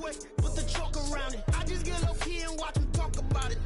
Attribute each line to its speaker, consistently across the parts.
Speaker 1: way, put the chalk around it. I just get low key and watch them talk about it.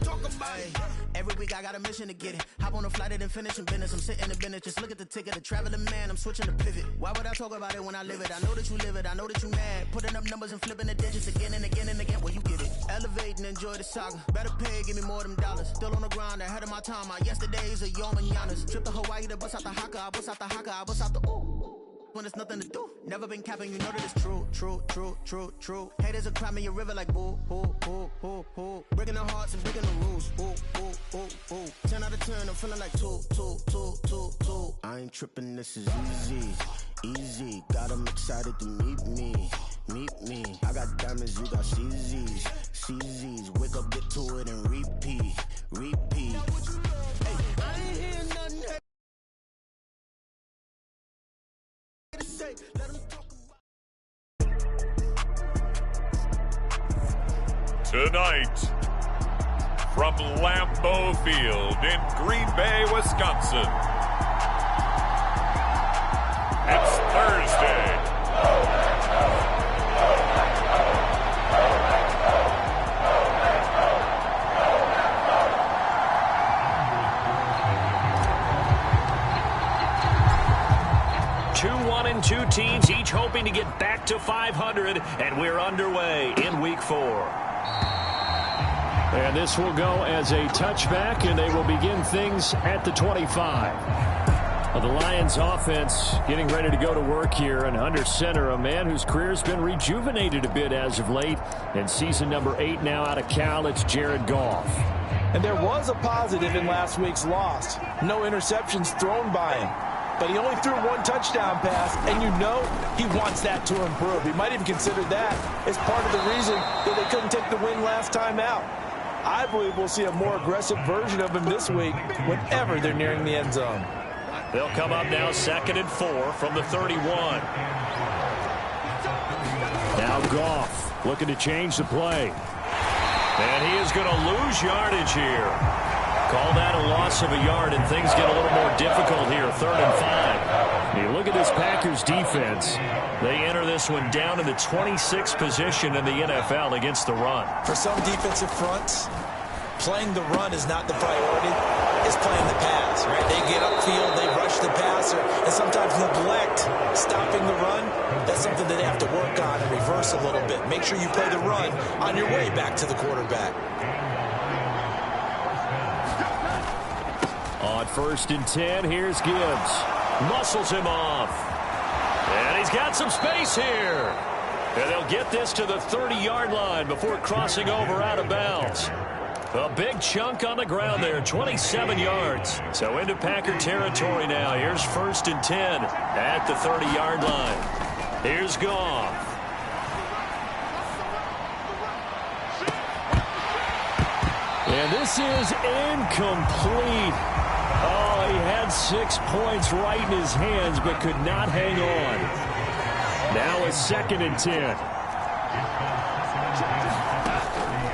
Speaker 1: Every week I got a mission to get it. Hop on a flight and then finish in business. I'm sitting in business, just look at the ticket. A traveling man, I'm switching to pivot. Why would I talk about it when I live it? I know that you live it, I know that you mad. Putting up numbers and flipping the digits again and again and again. Well, you get it. Elevate and enjoy the saga. Better pay, give me more than dollars. Still on the grind, ahead of my time. My yesterdays are your mananas. Trip to Hawaii to bust out the haka. I bust out the haka, I bust out the ooh. When there's nothing to do. Never been capping, you know that it's true, true, true, true, true. Haters are climbing your river like boo, boo, boo, boo, boo. Breaking the hearts and breaking the rules. Ooh, ooh, ooh, ooh. 10 out of 10, I'm feeling like 2, 2, 2, 2, 2. I ain't tripping, this is easy, easy. Got 'em excited to meet me, meet me. I got diamonds, you got CZs, CZs. Wake up, get to it and repeat, repeat. Hey, I ain't hear nothing.
Speaker 2: Tonight, from Lambeau Field in Green Bay, Wisconsin, it's Thursday.
Speaker 3: Two teams, each hoping to get back to 500, and we're underway in Week 4.
Speaker 4: And this will go as a touchback, and they will begin things at the 25. Well, the Lions offense getting ready to go to work here, and under center, a man whose career has been rejuvenated a bit as of late. In season number 8 now out of Cal, it's Jared Goff.
Speaker 5: And there was a positive in last week's loss. No interceptions thrown by him. But he only threw one touchdown pass, and you know he wants that to improve. He might even consider that as part of the reason that they couldn't take the win last time out. I believe we'll see a more aggressive version of him this week whenever they're nearing the end zone.
Speaker 3: They'll come up now 2nd and 4 from the 31.
Speaker 4: Now Goff looking to change the play.
Speaker 3: And he is going to lose yardage here. Call that a loss of a yard, and things get a little more difficult here, 3rd and 5.
Speaker 4: You look at this Packers defense.
Speaker 3: They enter this one down in the 26th position in the NFL against the run.
Speaker 5: For some defensive fronts, playing the run is not the priority. It's playing the pass, right? They get upfield, they rush the passer, and sometimes neglect stopping the run. That's something that they have to work on and reverse a little bit. Make sure you play the run on your way back to the quarterback.
Speaker 4: On 1st and 10, here's Gibbs.
Speaker 3: Muscles him off. And he's got some space here. And they'll get this to the 30-yard line before crossing over out of bounds. A big chunk on the ground there, 27 yards. So into Packer territory now. Here's 1st and 10 at the 30-yard line. Here's Goff.
Speaker 4: And this is incomplete. Oh, he had 6 points right in his hands, but could not hang on. Now it's 2nd and 10.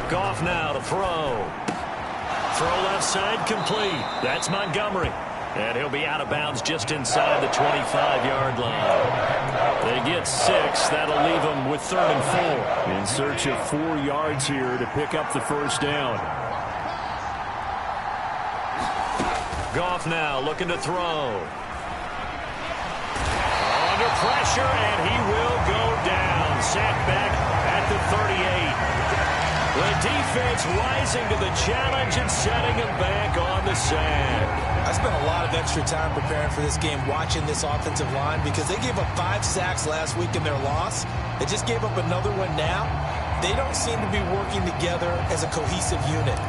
Speaker 3: Goff now to throw. Throw left side complete. That's Montgomery. And he'll be out of bounds just inside the 25-yard line. They get 6. That'll leave them with 3rd and 4.
Speaker 4: In search of 4 yards here to pick up the 1st down.
Speaker 3: Goff now looking to throw. Under pressure, and he will go down. Sacked back at the 38. The defense rising to the challenge and setting him back on the sack.
Speaker 5: I spent a lot of extra time preparing for this game watching this offensive line because they gave up 5 sacks last week in their loss. They just gave up another one now. They don't seem to be working together as a cohesive unit.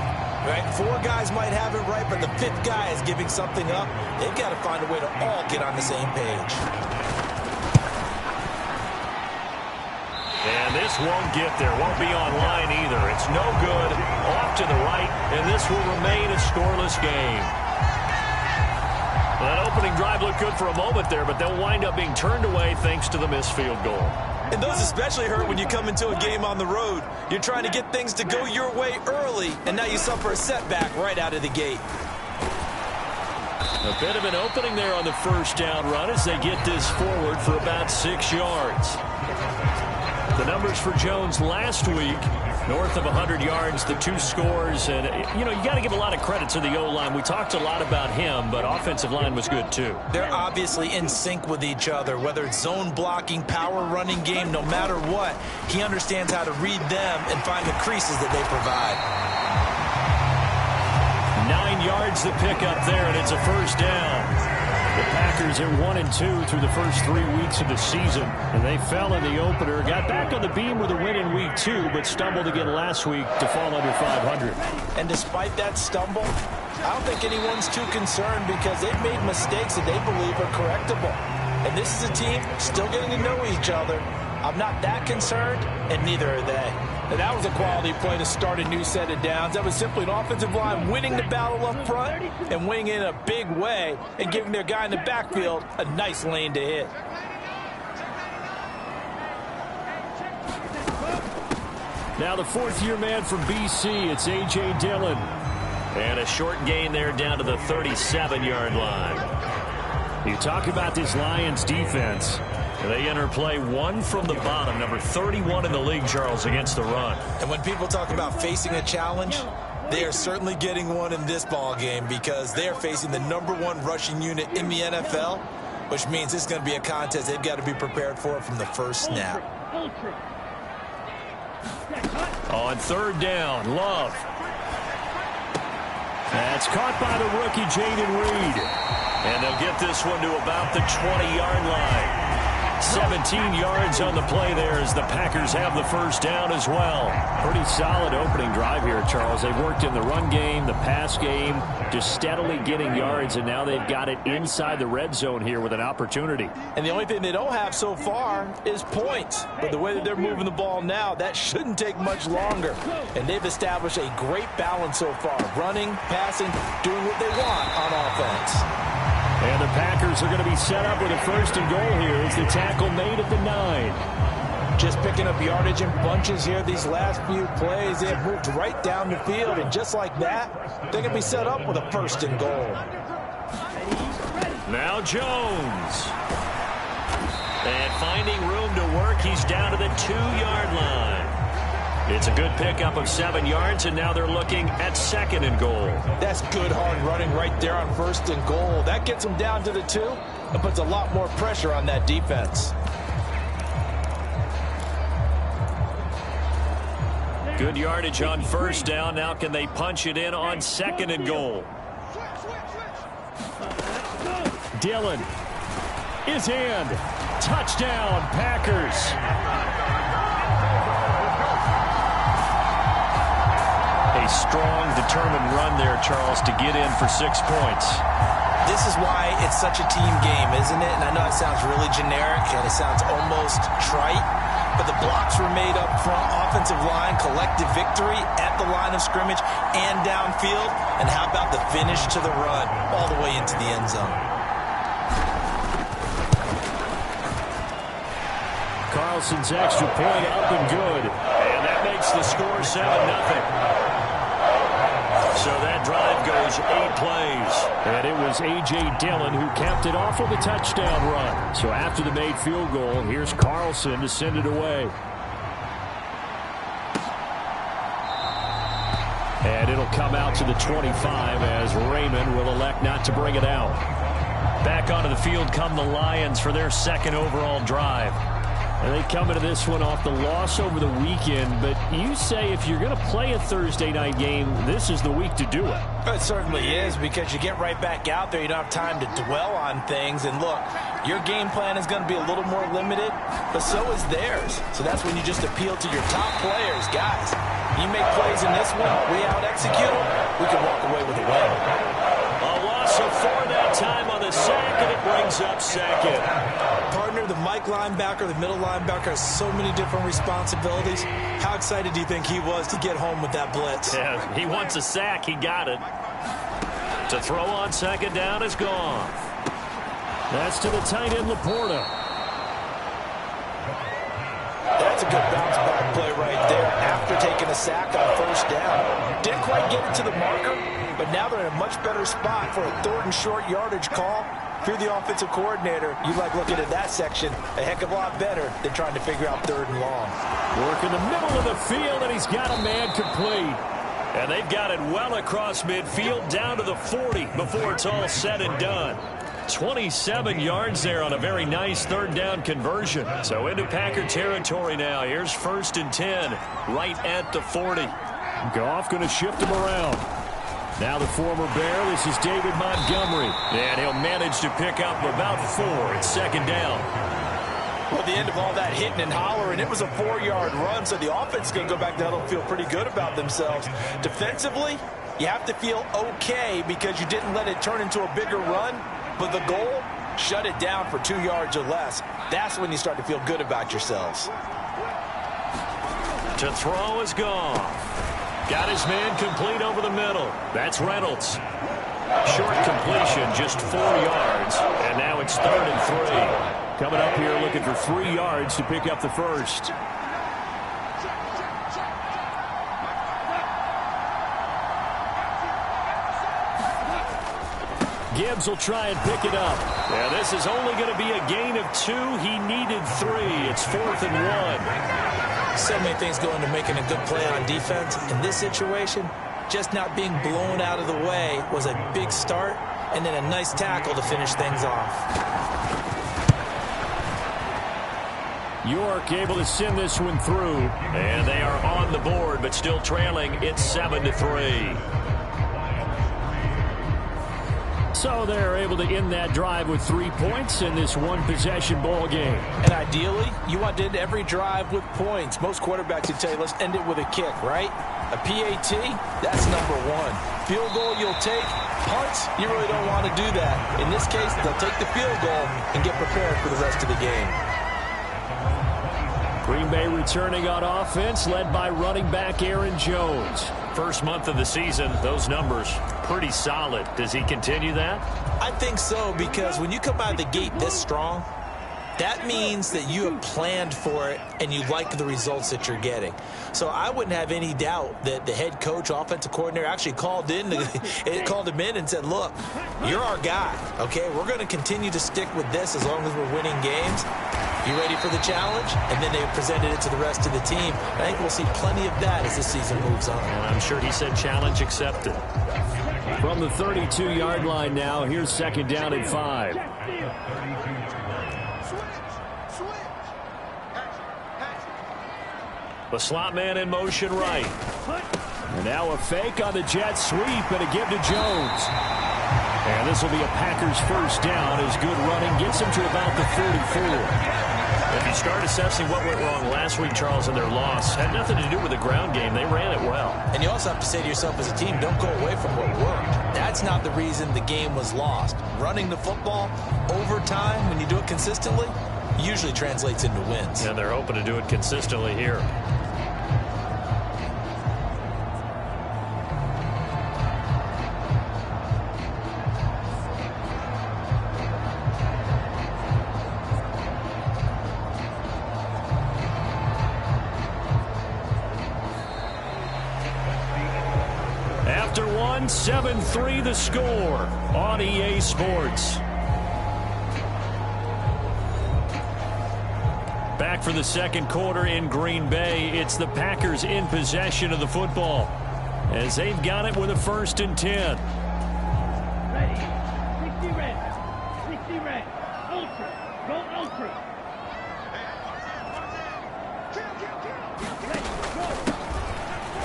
Speaker 5: Right? 4 guys might have it right, but the 5th guy is giving something up. They've got to find a way to all get on the same page.
Speaker 3: And this won't get there. Won't be online either. It's no good. Off to the right, and this will remain a scoreless game. Well, that opening drive looked good for a moment there, but they'll wind up being turned away thanks to the missed field goal.
Speaker 5: And those especially hurt when you come into a game on the road. You're trying to get things to go your way early, and now you suffer a setback right out of the gate.
Speaker 4: A bit of an opening there on the 1st down run as they get this forward for about 6 yards.
Speaker 3: The numbers for Jones last week, north of 100 yards, the 2 scores. And, you got to give a lot of credit to the O-line. We talked a lot about him, but offensive line was good too.
Speaker 5: They're obviously in sync with each other, whether it's zone blocking, power running game, no matter what. He understands how to read them and find the creases that they provide.
Speaker 3: 9 yards to pick up there, and it's a first down. The Packers are 1-2 through the first 3 weeks of the season, and they fell in the opener, got back on the beam with a win in week 2, but stumbled again last week to fall under 500.
Speaker 5: And despite that stumble, I don't think anyone's too concerned because they've made mistakes that they believe are correctable. And this is a team still getting to know each other. I'm not that concerned, and neither are they. And that was a quality play to start a new set of downs. That was simply an offensive line winning the battle up front and winning in a big way and giving their guy in the backfield a nice lane to hit.
Speaker 4: Now the 4th-year man from BC, it's A.J. Dillon.
Speaker 3: And a short gain there down to the 37-yard line.
Speaker 4: You talk about this Lions defense.
Speaker 3: They enter play 1 from the bottom, number 31 in the league, Charles, against the run.
Speaker 5: And when people talk about facing a challenge, they are certainly getting one in this ball game because they are facing the #1 rushing unit in the NFL, which means it's going to be a contest they've got to be prepared for from the first snap.
Speaker 3: On 3rd down, Love.
Speaker 4: That's caught by the rookie, Jaden Reed.
Speaker 3: And they'll get this one to about the 20-yard line. 17 yards on the play there as the Packers have the first down as well.
Speaker 4: Pretty solid opening drive here, Charles. They've worked in the run game, the pass game, just steadily getting yards, and now they've got it inside the red zone here with an opportunity.
Speaker 5: And the only thing they don't have so far is points. But the way that they're moving the ball now, that shouldn't take much longer. And they've established a great balance so far. Running, passing, doing what they want on offense.
Speaker 4: And the Packers are going to be set up with a 1st and goal here as the tackle made at the 9.
Speaker 5: Just picking up yardage in bunches here these last few plays. They have moved right down the field, and just like that, they're going to be set up with a 1st and goal.
Speaker 3: Now Jones. And finding room to work, he's down to the 2-yard line. It's a good pickup of 7 yards, and now they're looking at 2nd and goal.
Speaker 5: That's good hard running right there on 1st and goal. That gets them down to the 2 and puts a lot more pressure on that defense.
Speaker 3: Good yardage on 1st down. Now can they punch it in on 2nd and goal?
Speaker 4: Dillon is in. Touchdown, Packers.
Speaker 3: A strong, determined run there, Charles, to get in for 6 points.
Speaker 5: This is why it's such a team game, isn't it? And I know it sounds really generic and it sounds almost trite, but the blocks were made up front, offensive line, collective victory at the line of scrimmage and downfield. And how about the finish to the run all the way into the end zone?
Speaker 4: Carlson's extra point up and good.
Speaker 3: And that makes the score 7-0. So that drive goes 8 plays.
Speaker 4: And it was A.J. Dillon who capped it off with a touchdown run. So after the made field goal, here's Carlson to send it away. And it'll come out to the 25 as Raymond will elect not to bring it out.
Speaker 3: Back onto the field come the Lions for their 2nd overall drive.
Speaker 4: And they come into this one off the loss over the weekend, but you say if you're going to play a Thursday night game, this is the week to do it.
Speaker 5: It certainly is, because you get right back out there. You don't have time to dwell on things. And look, your game plan is going to be a little more limited, but so is theirs. So that's when you just appeal to your top players. Guys, you make plays in this one, we out-execute them, we can walk away with a win.
Speaker 3: A loss of 4 that time on the sack, and it brings up 2nd.
Speaker 5: Partner, the Mike linebacker, the middle linebacker has so many different responsibilities. How excited do you think he was to get home with that blitz?
Speaker 3: Yeah, he wants a sack. He got it. To throw on 2nd down is gone.
Speaker 4: That's to the tight end, Laporta.
Speaker 5: That's a good bounce back play right there after taking a sack on 1st down. Didn't quite get it to the marker, but now they're in a much better spot for a 3rd and short yardage call. if you're the offensive coordinator, you like looking at that section a heck of a lot better than trying to figure out 3rd and long.
Speaker 4: Work in the middle of the field, and he's got a man complete.
Speaker 3: And they've got it well across midfield down to the 40 before it's all said and done. 27 yards there on a very nice 3rd down conversion. So into Packer territory now. Here's 1st and 10 right at the 40.
Speaker 4: Goff going to shift him around. Now the former Bear, this is David Montgomery.
Speaker 3: And he'll manage to pick up about 4. It's 2nd down.
Speaker 5: Well, at the end of all that hitting and hollering, it was a 4-yard run, so the offense is going to go back down and feel pretty good about themselves. Defensively, you have to feel okay because you didn't let it turn into a bigger run. But the goal, shut it down for 2 yards or less. That's when you start to feel good about yourselves.
Speaker 3: To throw is gone. Got his man complete over the middle. That's Reynolds. Short completion, just 4 yards. And now it's 3rd and 3.
Speaker 4: Coming up here looking for 3 yards to pick up the first. Gibbs will try and pick it up.
Speaker 3: Yeah, this is only going to be a gain of 2. He needed 3. It's 4th and 1.
Speaker 5: So many things go into making a good play on defense. In this situation, just not being blown out of the way was a big start, and then a nice tackle to finish things off.
Speaker 4: York able to send this one through.
Speaker 3: And they are on the board, but still trailing. It's 7-3.
Speaker 4: So they're able to end that drive with 3 points in this one-possession ball game.
Speaker 5: And ideally, you want to end every drive with points. Most quarterbacks would tell you, let's end it with a kick, right? A PAT, that's number 1. Field goal you'll take. Punts, you really don't want to do that. In this case, they'll take the field goal and get prepared for the rest of the game.
Speaker 4: Green Bay returning on offense, led by running back Aaron Jones.
Speaker 3: First month of the season, those numbers pretty solid. Does he continue that?
Speaker 5: I think so, because when you come out of the gate this strong, that means that you have planned for it and you like the results that you're getting. So I wouldn't have any doubt that the head coach, offensive coordinator, actually called him in and said, look, you're our guy, okay? We're going to continue to stick with this as long as we're winning games. You ready for the challenge? And then they presented it to the rest of the team. I think we'll see plenty of that as the season moves on.
Speaker 3: And I'm sure he said challenge accepted.
Speaker 4: From the 32-yard line now, here's 2nd down and 5.
Speaker 3: The slot man in motion right.
Speaker 4: And now a fake on the jet sweep and a give to Jones. And this will be a Packers first down as good running gets him to about the 34.
Speaker 3: If you start assessing what went wrong last week, Charles, in their loss, had nothing to do with the ground game. They ran it well.
Speaker 5: And you also have to say to yourself as a team, don't go away from what worked. That's not the reason the game was lost. Running the football over time, when you do it consistently, usually translates into wins.
Speaker 3: And they're hoping to do it consistently here.
Speaker 4: After 7-3 the score on EA Sports. Back for the second quarter in Green Bay. It's the Packers in possession of the football as they've got it with a 1st and 10.
Speaker 6: Ready. 60 red. 60 red. Ultra. Go ultra.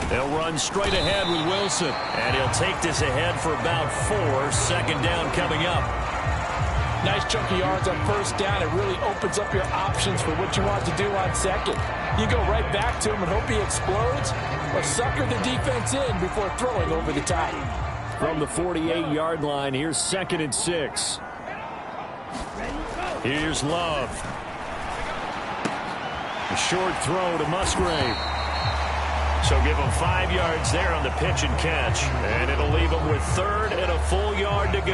Speaker 4: They'll run straight ahead with Wilson.
Speaker 3: And he'll take this ahead for about 4. 2nd down coming up.
Speaker 5: Nice chunk of yards on 1st down. It really opens up your options for what you want to do on 2nd. You go right back to him and hope he explodes, or sucker the defense in before throwing over the top.
Speaker 4: From the 48-yard line, here's 2nd and 6. Here's Love. A short throw to Musgrave.
Speaker 3: So give him 5 yards there on the pitch and catch. And it'll leave him with 3rd and a full yard to go.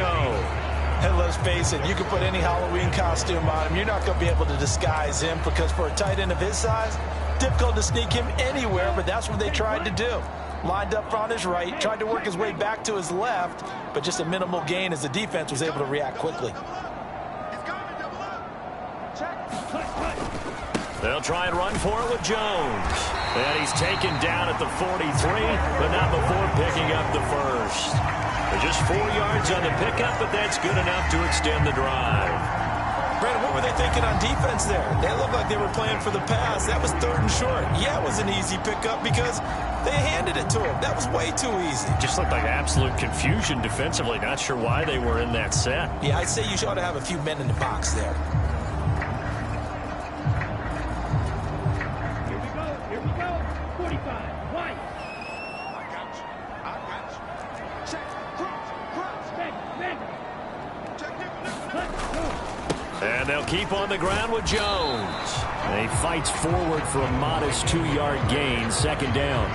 Speaker 5: And let's face it, you can put any Halloween costume on him. You're not going to be able to disguise him because for a tight end of his size, difficult to sneak him anywhere, but that's what they tried to do. Lined up on his right, tried to work his way back to his left, but just a minimal gain as the defense was able to react quickly.
Speaker 3: They'll try and run for it with Jones. And he's taken down at the 43, but not before picking up the first. Just 4 yards on the pickup, but that's good enough to extend the drive.
Speaker 5: Brandon, what were they thinking on defense there? They looked like they were playing for the pass. That was 3rd and short. Yeah, it was an easy pickup because they handed it to him. That was way too easy.
Speaker 3: Just looked like absolute confusion defensively. Not sure why they were in that set.
Speaker 5: Yeah, I'd say you ought to have a few men in the box there.
Speaker 6: Here we go. 45. White.
Speaker 7: I got you. Check. Cross.
Speaker 6: Back.
Speaker 3: And they'll keep on the ground with Jones. And he fights forward for a modest 2-yard gain, 2nd down.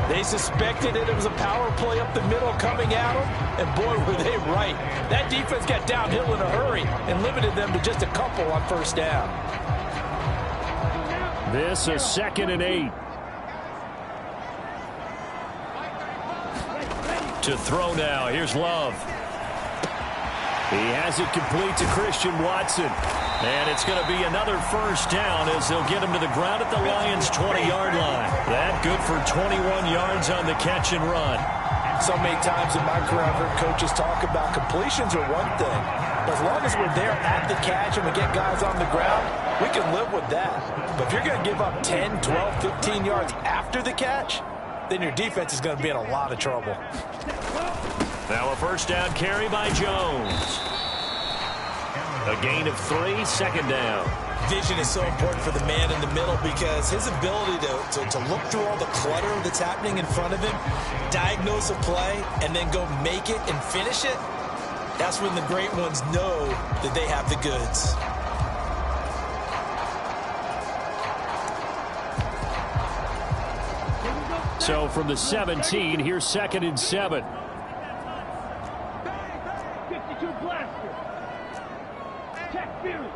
Speaker 5: They suspected it was a power play up the middle coming at them, and boy, were they right. That defense got downhill in a hurry and limited them to just a couple on 1st down.
Speaker 4: This is 2nd and 8.
Speaker 3: To throw now. Here's Love. He has it complete to Christian Watson. And it's going to be another 1st down as they'll get him to the ground at the Lions' 20-yard line. That good for 21 yards on the catch and run.
Speaker 5: So many times in my career I've heard coaches talk about completions are one thing. But as long as we're there at the catch and we get guys on the ground, we can live with that. But if you're going to give up 10, 12, 15 yards after the catch, then your defense is going to be in a lot of trouble.
Speaker 3: Now a 1st down carry by Jones. A gain of 3, 2nd down.
Speaker 5: Vision is so important for the man in the middle because his ability to look through all the clutter that's happening in front of him, diagnose a play, and then go make it and finish it, that's when the great ones know that they have the goods.
Speaker 4: So from the 17, here's 2nd and 7.
Speaker 6: 52 blaster. Check Fury.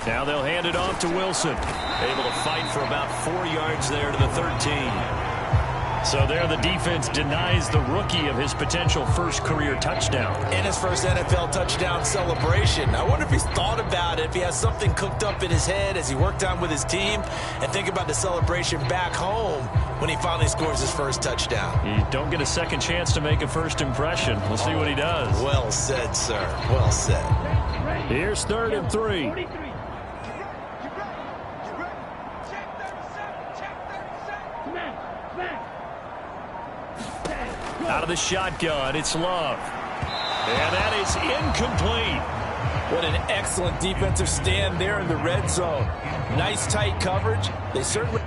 Speaker 3: Now they'll hand it off to Wilson. Able to fight for about 4 yards there to the 13. So there the defense denies the rookie of his potential 1st career touchdown.
Speaker 5: And his 1st NFL touchdown celebration. I wonder if he's thought about it, if he has something cooked up in his head as he worked on with his team, and think about the celebration back home when he finally scores his 1st touchdown.
Speaker 3: You don't get a second chance to make a 1st impression. We'll see what he does.
Speaker 5: Well said, sir. Well said.
Speaker 4: Here's 3rd and 3.
Speaker 6: 43.
Speaker 3: Out of the shotgun, it's Love. And that is incomplete.
Speaker 5: What an excellent defensive stand there in the red zone. Nice tight coverage. They certainly...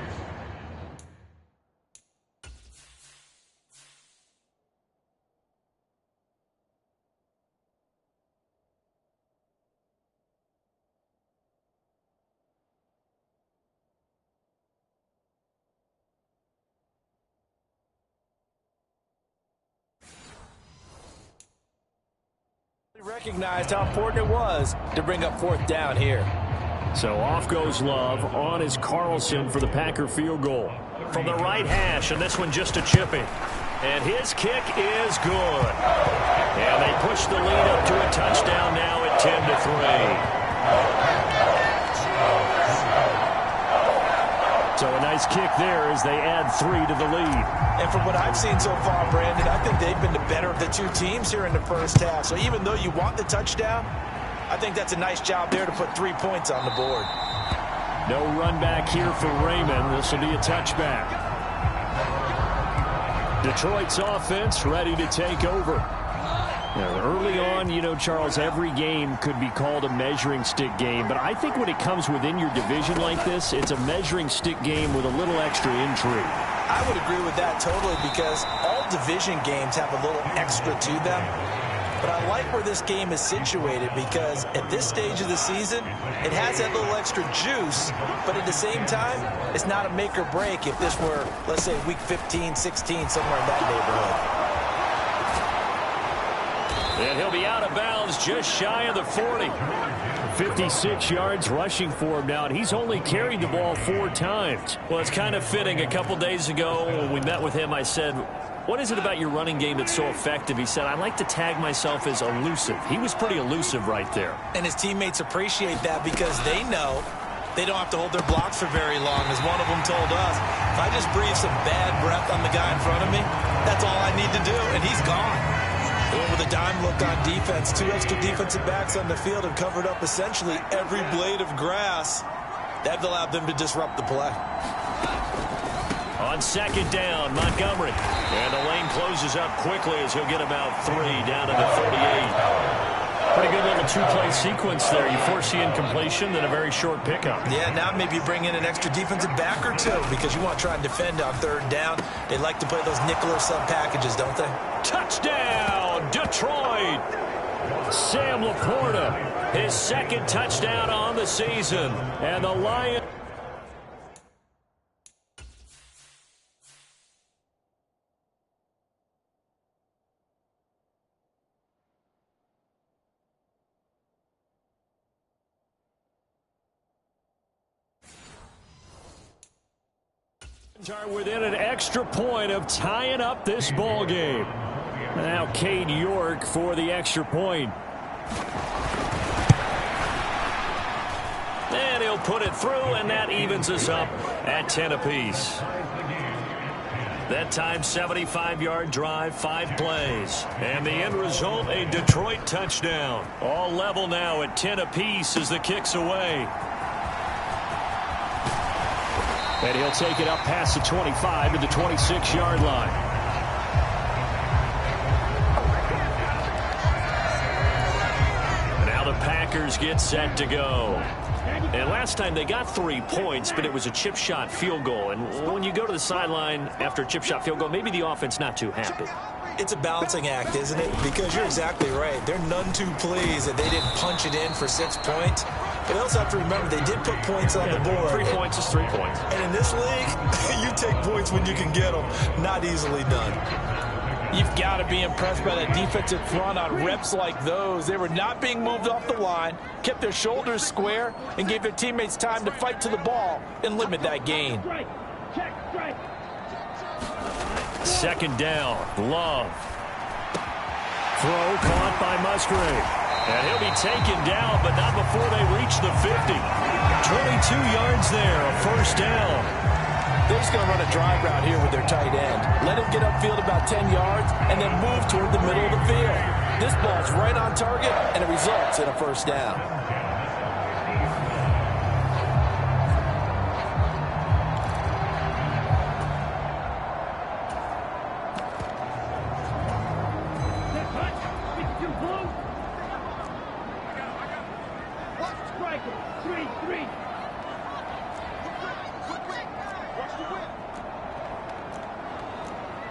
Speaker 5: recognized how important it was to bring up 4th down here.
Speaker 4: So off goes Love. On is Carlson for the Packer field goal.
Speaker 3: From the right hash, and this one just a chipping. And his kick is good. And they push the lead up to a touchdown now at 10-3.
Speaker 4: So a nice kick there as they add 3 to the lead.
Speaker 5: And from what I've seen so far, Brandon, I think they've been the better of the 2 teams here in the 1st half. So even though you want the touchdown, I think that's a nice job there to put 3 points on the board.
Speaker 4: No run back here for Raymond. This will be a touchback. Detroit's offense ready to take over. Now, early on, you know, Charles, every game could be called a measuring stick game. But I think when it comes within your division like this, it's a measuring stick game with a little extra intrigue.
Speaker 5: I would agree with that totally because all division games have a little extra to them. But I like where this game is situated because at this stage of the season, it has that little extra juice. But at the same time, it's not a make or break if this were, let's say, week 15, 16, somewhere in that neighborhood.
Speaker 3: And he'll be out of bounds just shy of the 40.
Speaker 4: 56 yards rushing for him now, and he's only carried the ball 4 times.
Speaker 3: Well, it's kind of fitting. A couple days ago when we met with him, I said, What is it about your running game that's so effective? He said, I like to tag myself as elusive. He was pretty elusive right there.
Speaker 5: And his teammates appreciate that because they know they don't have to hold their blocks for very long. As one of them told us, if I just breathe some bad breath on the guy in front of me, that's all I need to do, and he's gone. And with a dime look on defense, 2 extra defensive backs on the field have covered up essentially every blade of grass. That allowed them to disrupt the play.
Speaker 3: On second down, Montgomery. And the lane closes up quickly as he'll get about 3 down to the 38. Pretty good little 2-play sequence there. You force the incompletion, then a very short pickup.
Speaker 5: Yeah, now maybe you bring in an extra defensive back or 2 because you want to try and defend on 3rd down. They like to play those nickel or sub packages, don't they?
Speaker 3: Touchdown, Detroit! Sam Laporta, his 2nd touchdown on the season. And the Lions... are within an extra point of tying up this ball game. Now Cade York for the extra point. And he'll put it through, and that evens us up at 10 apiece. That time, 75-yard drive, 5 plays. And the end result, a Detroit touchdown. All level now at 10 apiece as the kick's away. And he'll take it up past the 25 to the 26-yard line. Now the Packers get set to go. And last time they got 3 points, but it was a chip shot field goal. And when you go to the sideline after a chip shot field goal, maybe the offense not too happy.
Speaker 5: It's a balancing act, isn't it? Because you're exactly right. They're none too pleased that they didn't punch it in for 6 points. But they also have to remember they did put points on the board.
Speaker 3: 3 points is 3 points.
Speaker 5: And in this league, you take points when you can get them. Not easily done. You've got to be impressed by that defensive front on reps like those. They were not being moved off the line, kept their shoulders square, and gave their teammates time to fight to the ball and limit that gain.
Speaker 3: Second down, Love. Throw caught by Musgrave. And he'll be taken down, but not before they reach the 50. 22 yards there, a 1st down.
Speaker 5: They're just going to run a drive route here with their tight end. Let him get upfield about 10 yards and then move toward the middle of the field. This ball's right on target, and it results in a 1st down.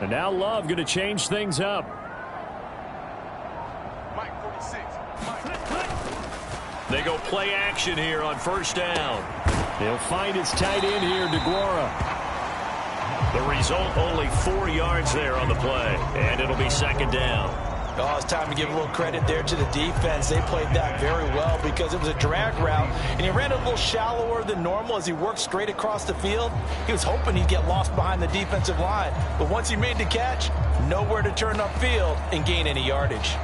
Speaker 4: And now Love going to change things up.
Speaker 3: They go play action here on 1st down.
Speaker 4: He'll find his tight end here, DeGuara.
Speaker 3: The result, only 4 yards there on the play. And it'll be 2nd down.
Speaker 5: Oh, it's time to give a little credit there to the defense. They played that very well because it was a drag route, and he ran a little shallower than normal as he worked straight across the field. He was hoping he'd get lost behind the defensive line, but once he made the catch, nowhere to turn upfield and gain any yardage.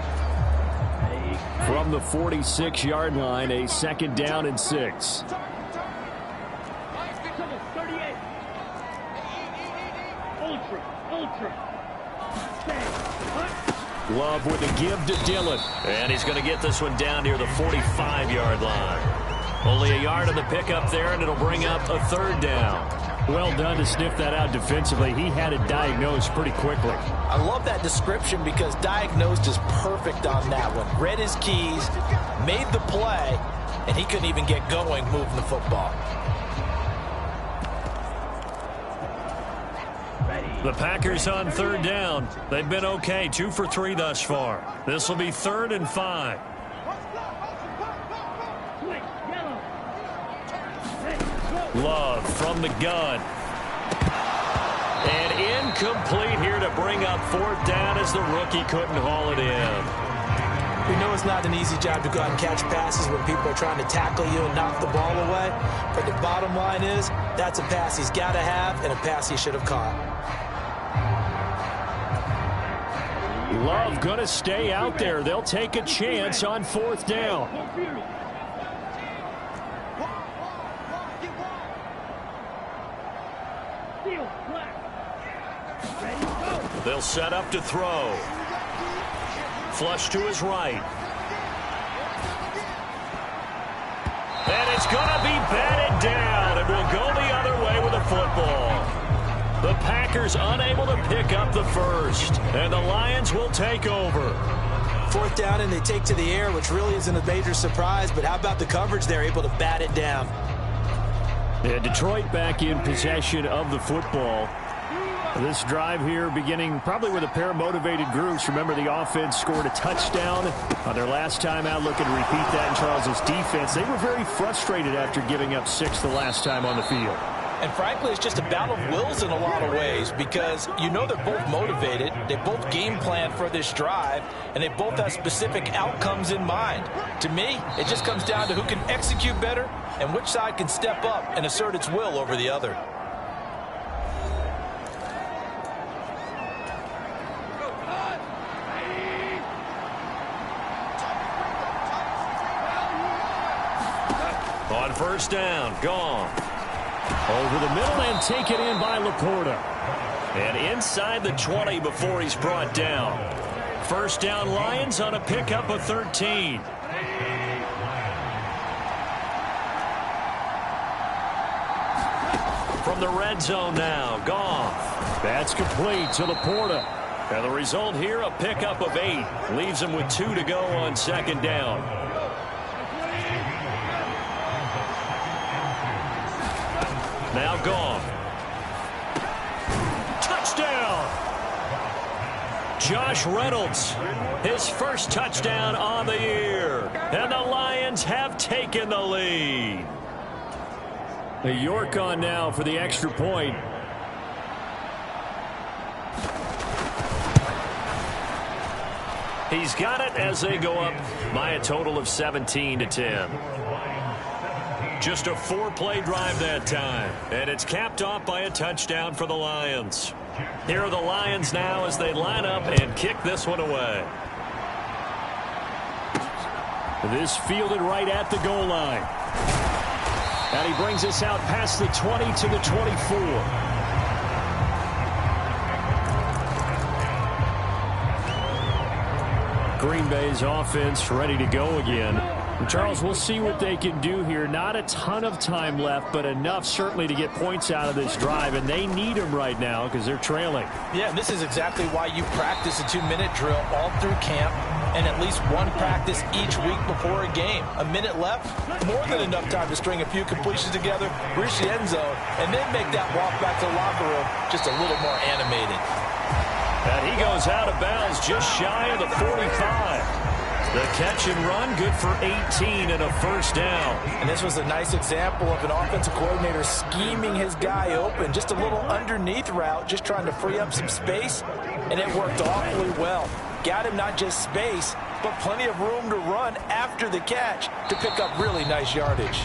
Speaker 4: From the 46-yard line, a 2nd down and 6. Love with a give to Dillon.
Speaker 3: And he's going to get this one down near the 45-yard line. Only a yard on the pickup there, and it'll bring up a 3rd down.
Speaker 4: Well done to sniff that out defensively. He had it diagnosed pretty quickly.
Speaker 5: I love that description because diagnosed is perfect on that one. Read his keys, made the play, and he couldn't even get going moving the football.
Speaker 3: The Packers on 3rd down. They've been okay, 2 for 3 thus far. This will be 3rd and 5. Love from the gun. And incomplete here to bring up 4th down as the rookie couldn't haul it in.
Speaker 5: We know it's not an easy job to go out and catch passes when people are trying to tackle you and knock the ball away. But the bottom line is that's a pass he's got to have and a pass he should have caught.
Speaker 4: Love going to stay out there. They'll take a chance on 4th down.
Speaker 3: They'll set up to throw. Flush to his right. And it's going to be batted down. It will go the other way with the football. The Packers unable to pick up the first. And the Lions will take over.
Speaker 5: 4th down and they take to the air, which really isn't a major surprise. But how about the coverage there, able to bat it down?
Speaker 4: Yeah, Detroit back in possession of the football. This drive here beginning probably with a pair of motivated groups. Remember, the offense scored a touchdown on their last time out. Looking to repeat that in Charles's defense. They were very frustrated after giving up 6 the last time on the field.
Speaker 5: And frankly, it's just a battle of wills in a lot of ways because you know they're both motivated. They both game plan for this drive, and they both have specific outcomes in mind. To me, it just comes down to who can execute better and which side can step up and assert its will over the other.
Speaker 3: On 1st down, gone.
Speaker 4: Over the middle and taken in by Laporta.
Speaker 3: And inside the 20 before he's brought down. 1st down Lions on a pickup of 13. From the red zone now, Goff.
Speaker 4: That's complete to Laporta.
Speaker 3: And the result here, a pickup of 8. Leaves him with 2 to go on 2nd down. Now Goff. Touchdown! Josh Reynolds, his first touchdown on the year. And the Lions have taken the lead.
Speaker 4: The York on now for the extra point.
Speaker 3: He's got it as they go up by a total of 17-10. Just a 4-play drive that time. And it's capped off by a touchdown for the Lions. Here are the Lions now as they line up and kick this one away.
Speaker 4: This fielded right at the goal line. And he brings us out past the 20 to the 24. Green Bay's offense ready to go again. And Charles, we'll see what they can do here. Not a ton of time left, but enough certainly to get points out of this drive, and they need them right now because they're trailing.
Speaker 5: Yeah, and this is exactly why you practice a 2-minute drill all through camp and at least one practice each week before a game. A minute left, more than enough time to string a few completions together, reach the end zone, and then make that walk back to the locker room just a little more animated.
Speaker 3: And he goes out of bounds just shy of the 45. The catch and run, good for 18 and a 1st down.
Speaker 5: And this was a nice example of an offensive coordinator scheming his guy open. Just a little underneath route, just trying to free up some space. And it worked awfully well. Got him not just space, but plenty of room to run after the catch to pick up really nice yardage.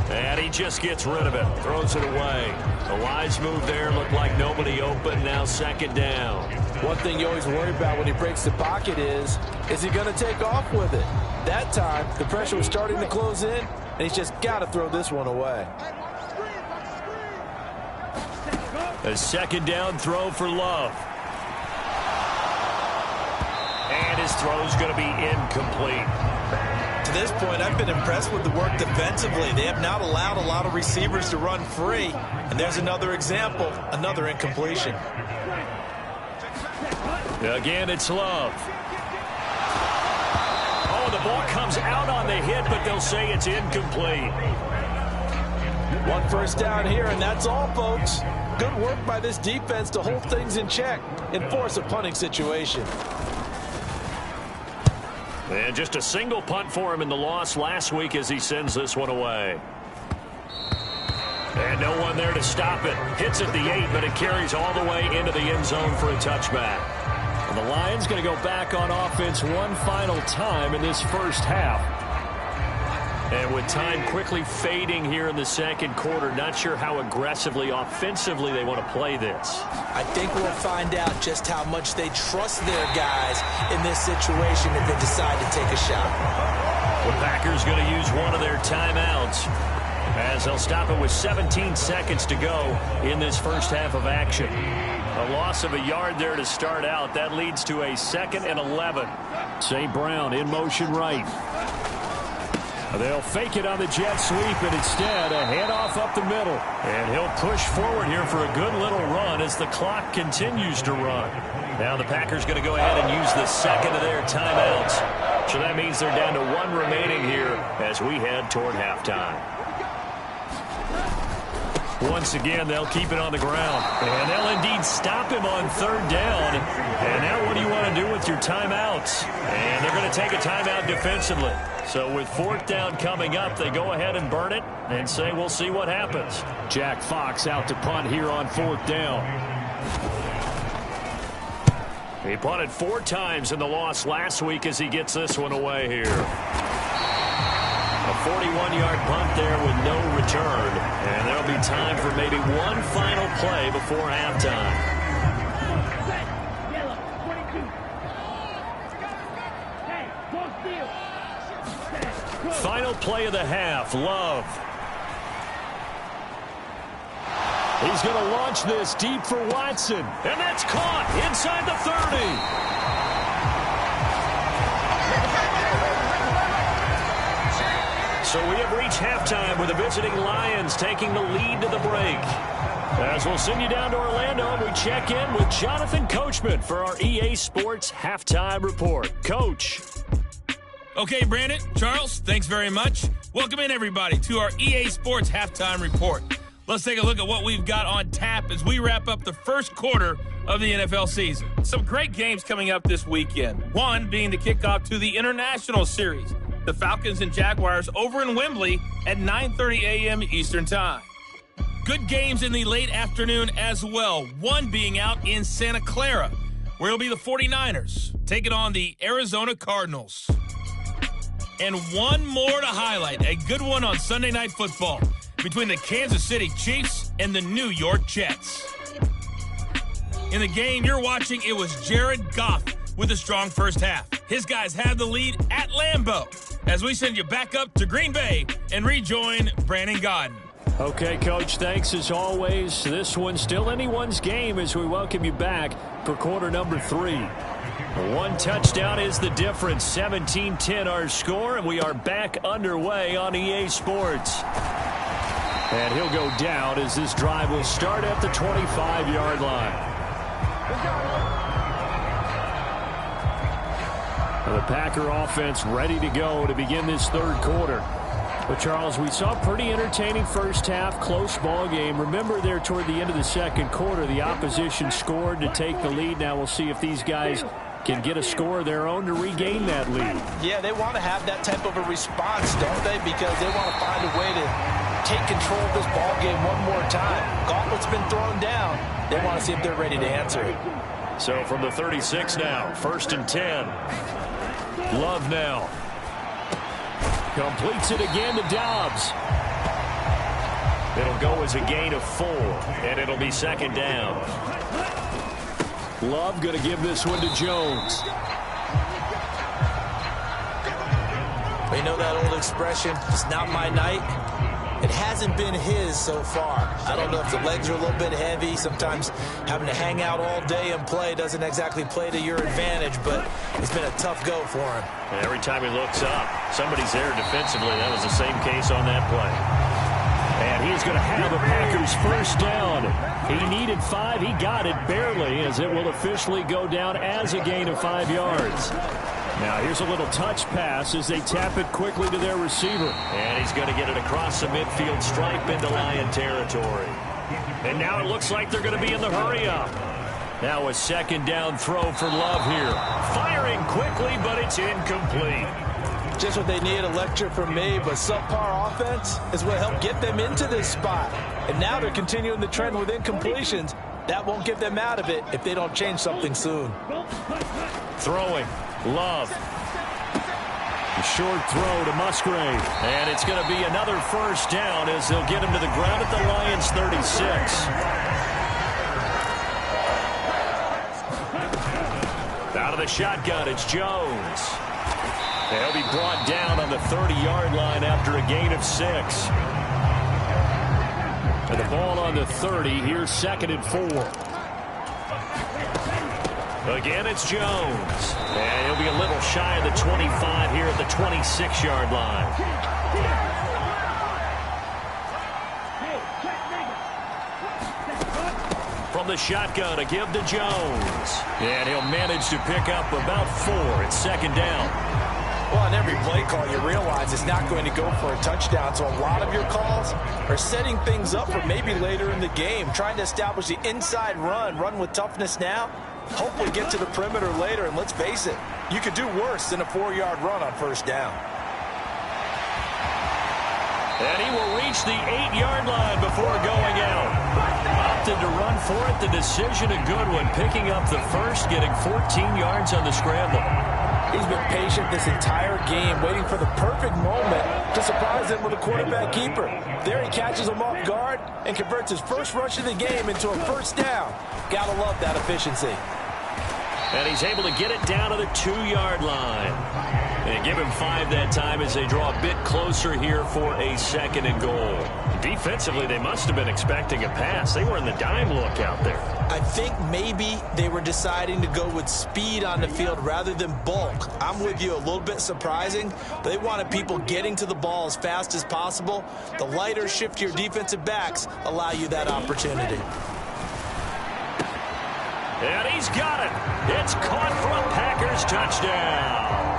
Speaker 3: And he just gets rid of it, throws it away. A wise move there, looked like nobody open, now 2nd down.
Speaker 5: One thing you always worry about when he breaks the pocket is he going to take off with it? That time, the pressure was starting to close in, and he's just got to throw this one away.
Speaker 3: A 2nd down throw for Love. And his throw's going to be incomplete.
Speaker 5: To this point, I've been impressed with the work defensively. They have not allowed a lot of receivers to run free. And there's another example, another incompletion.
Speaker 3: Again, it's Love. Oh, the ball comes out on the hit, but they'll say it's incomplete.
Speaker 5: 1 1st down here, and that's all, folks. Good work by this defense to hold things in check and force a punting situation.
Speaker 3: And just a single punt for him in the loss last week as he sends this one away. And no one there to stop it. Hits at the 8, but it carries all the way into the end zone for a touchback.
Speaker 4: And the Lions going to go back on offense one final time in this 1st half. And with time quickly fading here in the second quarter, not sure how aggressively, offensively they want to play this.
Speaker 5: I think we'll find out just how much they trust their guys in this situation if they decide to take a shot.
Speaker 3: The Packers going to use one of their timeouts as they'll stop it with 17 seconds to go in this first half of action. A loss of a yard there to start out. That leads to a 2nd and 11.
Speaker 4: St. Brown in motion right. They'll fake it on the jet sweep, and instead a handoff up the middle.
Speaker 3: And he'll push forward here for a good little run as the clock continues to run. Now the Packers going to go ahead and use the second of their timeouts. So that means they're down to 1 remaining here as we head toward halftime. Once again, they'll keep it on the ground. And they'll indeed stop him on 3rd down. And now what do you want to do with your timeouts? And they're going to take a timeout defensively. So with 4th down coming up, they go ahead and burn it and say we'll see what happens.
Speaker 4: Jack Fox out to punt here on 4th down.
Speaker 3: He punted 4 times in the loss last week as he gets this one away here. A 41-yard punt there with no return. And there'll be time for maybe one final play before halftime.
Speaker 6: Yellow, 22.
Speaker 3: Final play of the half, Love.
Speaker 4: He's going to launch this deep for Watson.
Speaker 3: And that's caught inside the 30. So we have reached halftime with the visiting Lions taking the lead to the break. As we'll send you down to Orlando, we check in with Jonathan Coachman for our EA Sports Halftime Report. Coach.
Speaker 8: Okay, Brandon, Charles, thanks very much. Welcome in, everybody, to our EA Sports Halftime Report. Let's take a look at what we've got on tap as we wrap up the first quarter of the NFL season. Some great games coming up this weekend. One being the kickoff to the International Series. The Falcons and Jaguars over in Wembley at 9:30 a.m. Eastern Time. Good games in the late afternoon as well. One being out in Santa Clara, where it'll be the 49ers taking on the Arizona Cardinals. And one more to highlight, a good one on Sunday Night Football between the Kansas City Chiefs and the New York Jets. In the game you're watching, it was Jared Goff with a strong first half. His guys had the lead at Lambeau as we send you back up to Green Bay and rejoin Brandon Godden.
Speaker 4: Okay, Coach, thanks as always. This one's still anyone's game as we welcome you back for quarter number 3. One touchdown is the difference. 17-10 our score, and we are back underway on EA Sports. And he'll go down as this drive will start at the 25-yard line. The Packer offense ready to go to begin this third quarter. But, Charles, we saw a pretty entertaining first half, close ball game. Remember there toward the end of the second quarter, the opposition scored to take the lead. Now we'll see if these guys can get a score of their own to regain that lead.
Speaker 5: Yeah, they want to have that type of a response, don't they? Because they want to find a way to take control of this ball game one more time. Gauntlet's been thrown down. They want to see if they're ready to answer it.
Speaker 3: So from the 36 now, 1st and 10. Love now.
Speaker 4: Completes it again to Dobbs.
Speaker 3: It'll go as a gain of 4, and it'll be 2nd down.
Speaker 4: Love going to give this one to Jones.
Speaker 5: You know that old expression, it's not my night? It hasn't been his so far. I don't know if the legs are a little bit heavy. Sometimes having to hang out all day and play doesn't exactly play to your advantage, but it's been a tough go for him.
Speaker 3: And every time he looks up, somebody's there defensively. That was the same case on that play.
Speaker 4: And he's going to have the Packers first down. He needed 5. He got it barely, as it will officially go down as a gain of 5 yards. Now here's a little touch pass as they tap it quickly to their receiver.
Speaker 3: And he's going to get it across the midfield stripe into Lion territory. And now it looks like they're going to be in the hurry-up. Now a 2nd down throw for Love here. Firing quickly, but it's incomplete.
Speaker 5: Just what they need, a lecture from me, but subpar offense is what helped get them into this spot. And now they're continuing the trend with incompletions. That won't get them out of it if they don't change something soon.
Speaker 3: Throwing. Love.
Speaker 4: A short throw to Musgrave.
Speaker 3: And it's going to be another first down as they'll get him to the ground at the Lions' 36. Out of the shotgun, it's Jones. They'll be brought down on the 30-yard line after a gain of 6. And the ball on the 30. Here's 2nd and 4. Again, it's Jones. And he'll be a little shy of the 25 here at the 26-yard line. From the shotgun, a give to Jones. And he'll manage to pick up about 4. It's 2nd down.
Speaker 5: Well, on every play call, you realize it's not going to go for a touchdown. So a lot of your calls are setting things up for maybe later in the game, trying to establish the inside run with toughness now, hopefully get to the perimeter later. And let's face it, you could do worse than a 4-yard run on first down.
Speaker 3: And he will reach the 8-yard line before going out. Opted to run for it. The decision a good one, picking up the first, getting 14 yards on the scramble.
Speaker 5: He's been patient this entire game, waiting for the perfect moment to surprise him with a quarterback keeper. There he catches him off guard and converts his first rush of the game into a first down. Gotta love that efficiency.
Speaker 3: And he's able to get it down to the 2-yard line. And give him 5 that time as they draw a bit closer here for a 2nd and goal. Defensively, they must have been expecting a pass. They were in the dime look out there.
Speaker 5: I think maybe they were deciding to go with speed on the field rather than bulk. I'm with you, a little bit surprising. But they wanted people getting to the ball as fast as possible. The lighter, shiftier defensive backs allow you that opportunity.
Speaker 3: And he's got it. It's caught for a Packers touchdown.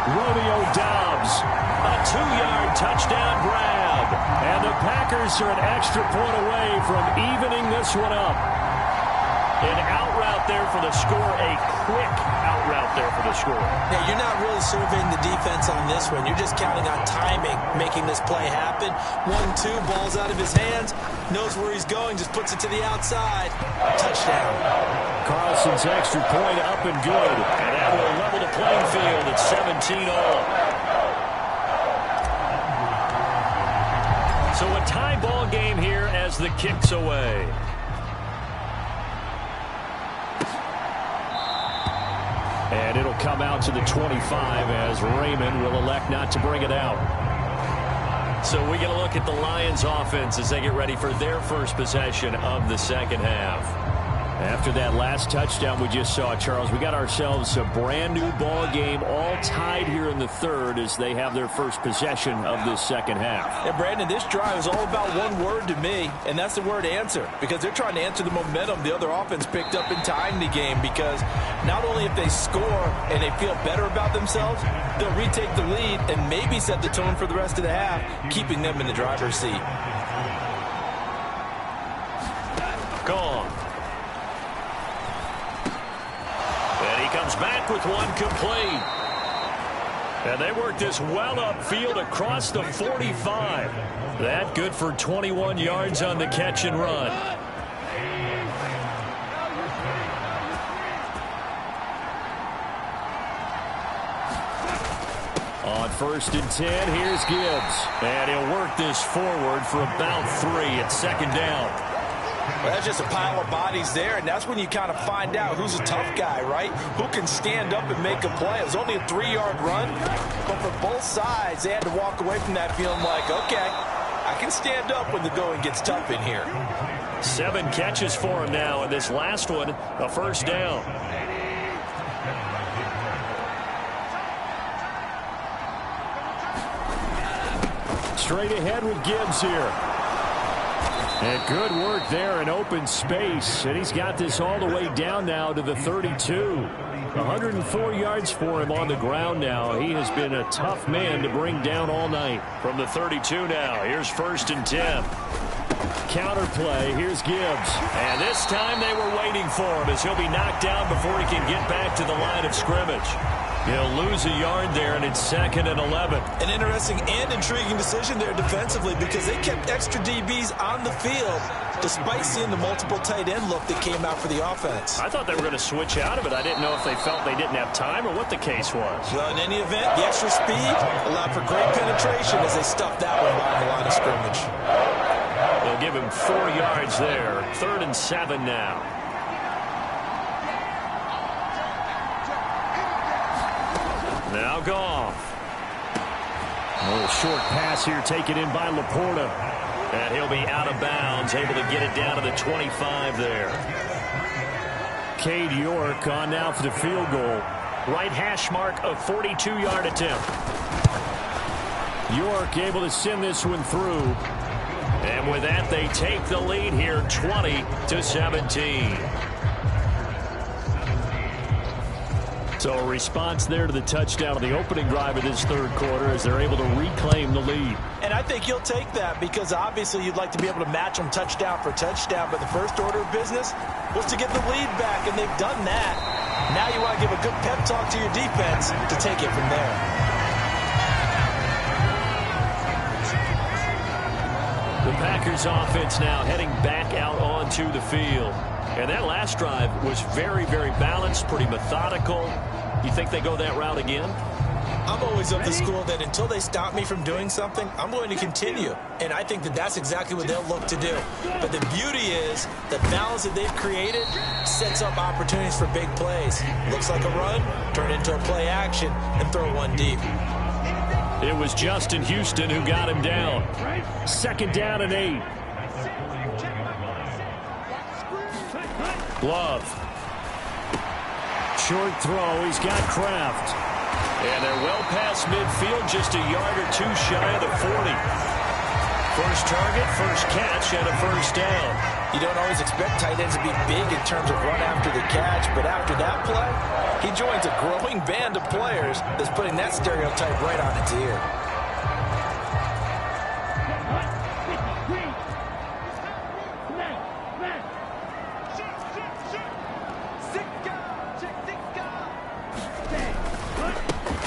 Speaker 4: Romeo Doubs.
Speaker 3: A 2-yard touchdown grab.
Speaker 4: And the Packers are an extra point away from evening this one up.
Speaker 3: An out route there for the score. A quick out route there for the score.
Speaker 5: Yeah, you're not really surveying the defense on this one. You're just counting on timing, making this play happen. 1-2, ball's out of his hands. Knows where he's going, just puts it to the outside. Touchdown.
Speaker 4: Carlson's extra point up and good.
Speaker 3: And that will level the playing field at 17-all. So a tie ball game here as the kick's away.
Speaker 4: And it'll come out to the 25 as Raymond will elect not to bring it out.
Speaker 3: So we get a look at the Lions offense as they get ready for their first possession of the second half.
Speaker 4: After that last touchdown we just saw, Charles, we got ourselves a brand new ball game, all tied here in the third as they have their first possession of this second half.
Speaker 5: And Brandon, this drive is all about one word to me, and that's the word answer, because they're trying to answer the momentum the other offense picked up in tying the game, because not only if they score and they feel better about themselves, they'll retake the lead and maybe set the tone for the rest of the half, keeping them in the driver's seat.
Speaker 3: Gone. And he comes back with one complete. And they work this well upfield across the 45. That good for 21 yards on the catch and run.
Speaker 4: On 1st and 10, here's Gibbs.
Speaker 3: And he'll work this forward for about 3 at 2nd down.
Speaker 5: Well, that's just a pile of bodies there, and that's when you kind of find out who's a tough guy, right? Who can stand up and make a play. It was only a 3-yard run, but for both sides, they had to walk away from that feeling like, okay, I can stand up when the going gets tough in here.
Speaker 3: 7 catches for him now, and this last one, a first down.
Speaker 4: Straight ahead with Gibbs here. And good work there in open space. And he's got this all the way down now to the 32. 104 yards for him on the ground now. He has been a tough man to bring down all night.
Speaker 3: From the 32 now, here's 1st and 10.
Speaker 4: Counter play, here's Gibbs.
Speaker 3: And this time they were waiting for him as he'll be knocked down before he can get back to the line of scrimmage. He'll lose a yard there, and it's 2nd and 11.
Speaker 5: An interesting and intriguing decision there defensively because they kept extra DBs on the field despite seeing the multiple tight end look that came out for the offense.
Speaker 3: I thought they were going to switch out of it. I didn't know if they felt they didn't have time or what the case was.
Speaker 5: Well, in any event, the extra speed allowed for great penetration as they stuffed that one behind the line of scrimmage.
Speaker 3: They'll give him 4 yards there. 3rd and 7 now. Now Goff.
Speaker 4: A little short pass here taken in by Laporta.
Speaker 3: And he'll be out of bounds, able to get it down to the 25 there.
Speaker 4: Cade York on now for the field goal.
Speaker 3: Right hash mark of 42-yard attempt.
Speaker 4: York able to send this one through.
Speaker 3: And with that, they take the lead here, 20-17.
Speaker 4: So a response there to the touchdown on the opening drive of this 3rd quarter as they're able to reclaim the lead.
Speaker 5: And I think you'll take that because obviously you'd like to be able to match them touchdown for touchdown, but the first order of business was to get the lead back, and they've done that. Now you want to give a good pep talk to your defense to take it from there.
Speaker 3: The Packers offense now heading back out onto the field. And that last drive was very, very balanced, pretty methodical. You think they go that route again?
Speaker 5: I'm always of the school that until they stop me from doing something, I'm going to continue. And I think that that's exactly what they'll look to do. But the beauty is the balance that they've created sets up opportunities for big plays. Looks like a run, turn into a play action, and throw one deep.
Speaker 4: It was Justin Houston who got him down. 2nd down and 8. Glove. Short throw. He's got Kraft.
Speaker 3: And they're well past midfield, just a yard or 2 shy of the 40. First target, first catch, and a first down.
Speaker 5: You don't always expect tight ends to be big in terms of run after the catch, but after that play, he joins a growing band of players that's putting that stereotype right on its ear.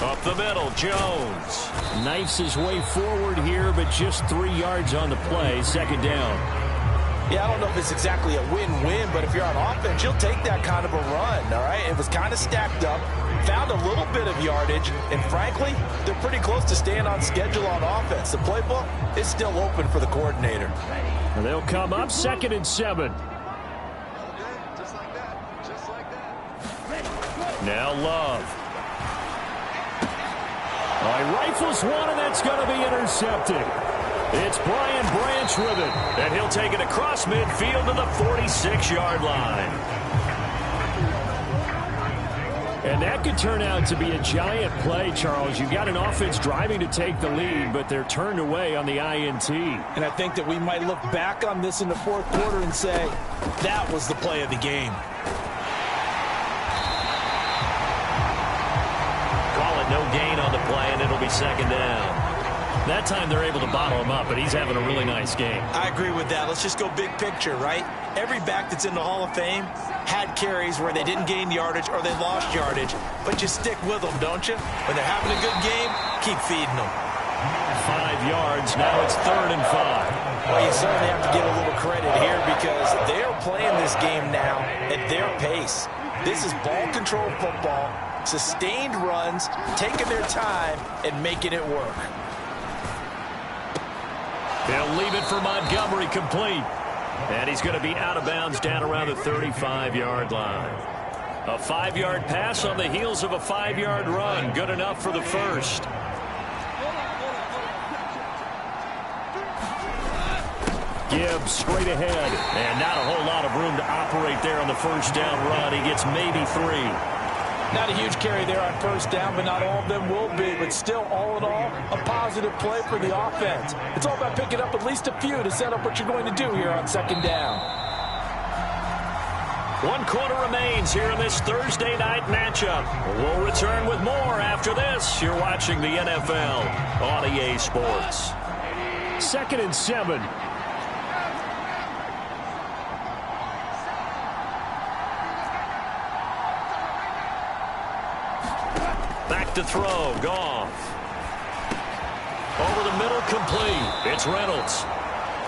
Speaker 3: Up the middle, Jones.
Speaker 4: Knifes his way forward here, but just 3 yards on the play. 2nd down.
Speaker 5: Yeah, I don't know if it's exactly a win-win, but if you're on offense, you'll take that kind of a run, all right? It was kind of stacked up, found a little bit of yardage, and frankly, they're pretty close to staying on schedule on offense. The playbook is still open for the coordinator.
Speaker 4: And they'll come up 2nd and 7.
Speaker 7: Just like that. Just like that.
Speaker 3: Now Love.
Speaker 4: Rifles one, and that's going to be intercepted. It's Brian Branch with it.
Speaker 3: And he'll take it across midfield to the 46-yard line.
Speaker 4: And that could turn out to be a giant play, Charles. You've got an offense driving to take the lead, but they're turned away on the INT.
Speaker 5: And I think that we might look back on this in the 4th quarter and say, that was the play of the game.
Speaker 3: No gain on the play, and it'll be 2nd down.
Speaker 4: That time they're able to bottle him up, but he's having a really nice game.
Speaker 5: I agree with that. Let's just go big picture, right? Every back that's in the Hall of Fame had carries where they didn't gain yardage or they lost yardage, but you stick with them, don't you? When they're having a good game, keep feeding them.
Speaker 4: 5 yards. Now it's 3rd and 5.
Speaker 5: Well, you certainly have to give a little credit here because they are playing this game now at their pace. This is ball control football. Sustained runs, taking their time, and making it work.
Speaker 3: They'll leave it for Montgomery complete. And he's going to be out of bounds down around the 35-yard line. A 5-yard pass on the heels of a 5-yard run. Good enough for the first.
Speaker 4: Gibbs straight ahead.
Speaker 3: And not a whole lot of room to operate there on the first down run. He gets maybe 3.
Speaker 5: Not a huge carry there on first down, but not all of them will be. But still, all in all, a positive play for the offense. It's all about picking up at least a few to set up what you're going to do here on 2nd down.
Speaker 3: 1 quarter remains here in this Thursday night matchup. We'll return with more after this. You're watching the NFL on EA Sports.
Speaker 4: 2nd and 7.
Speaker 3: Back to throw. Goff. Over the middle, complete. It's Reynolds.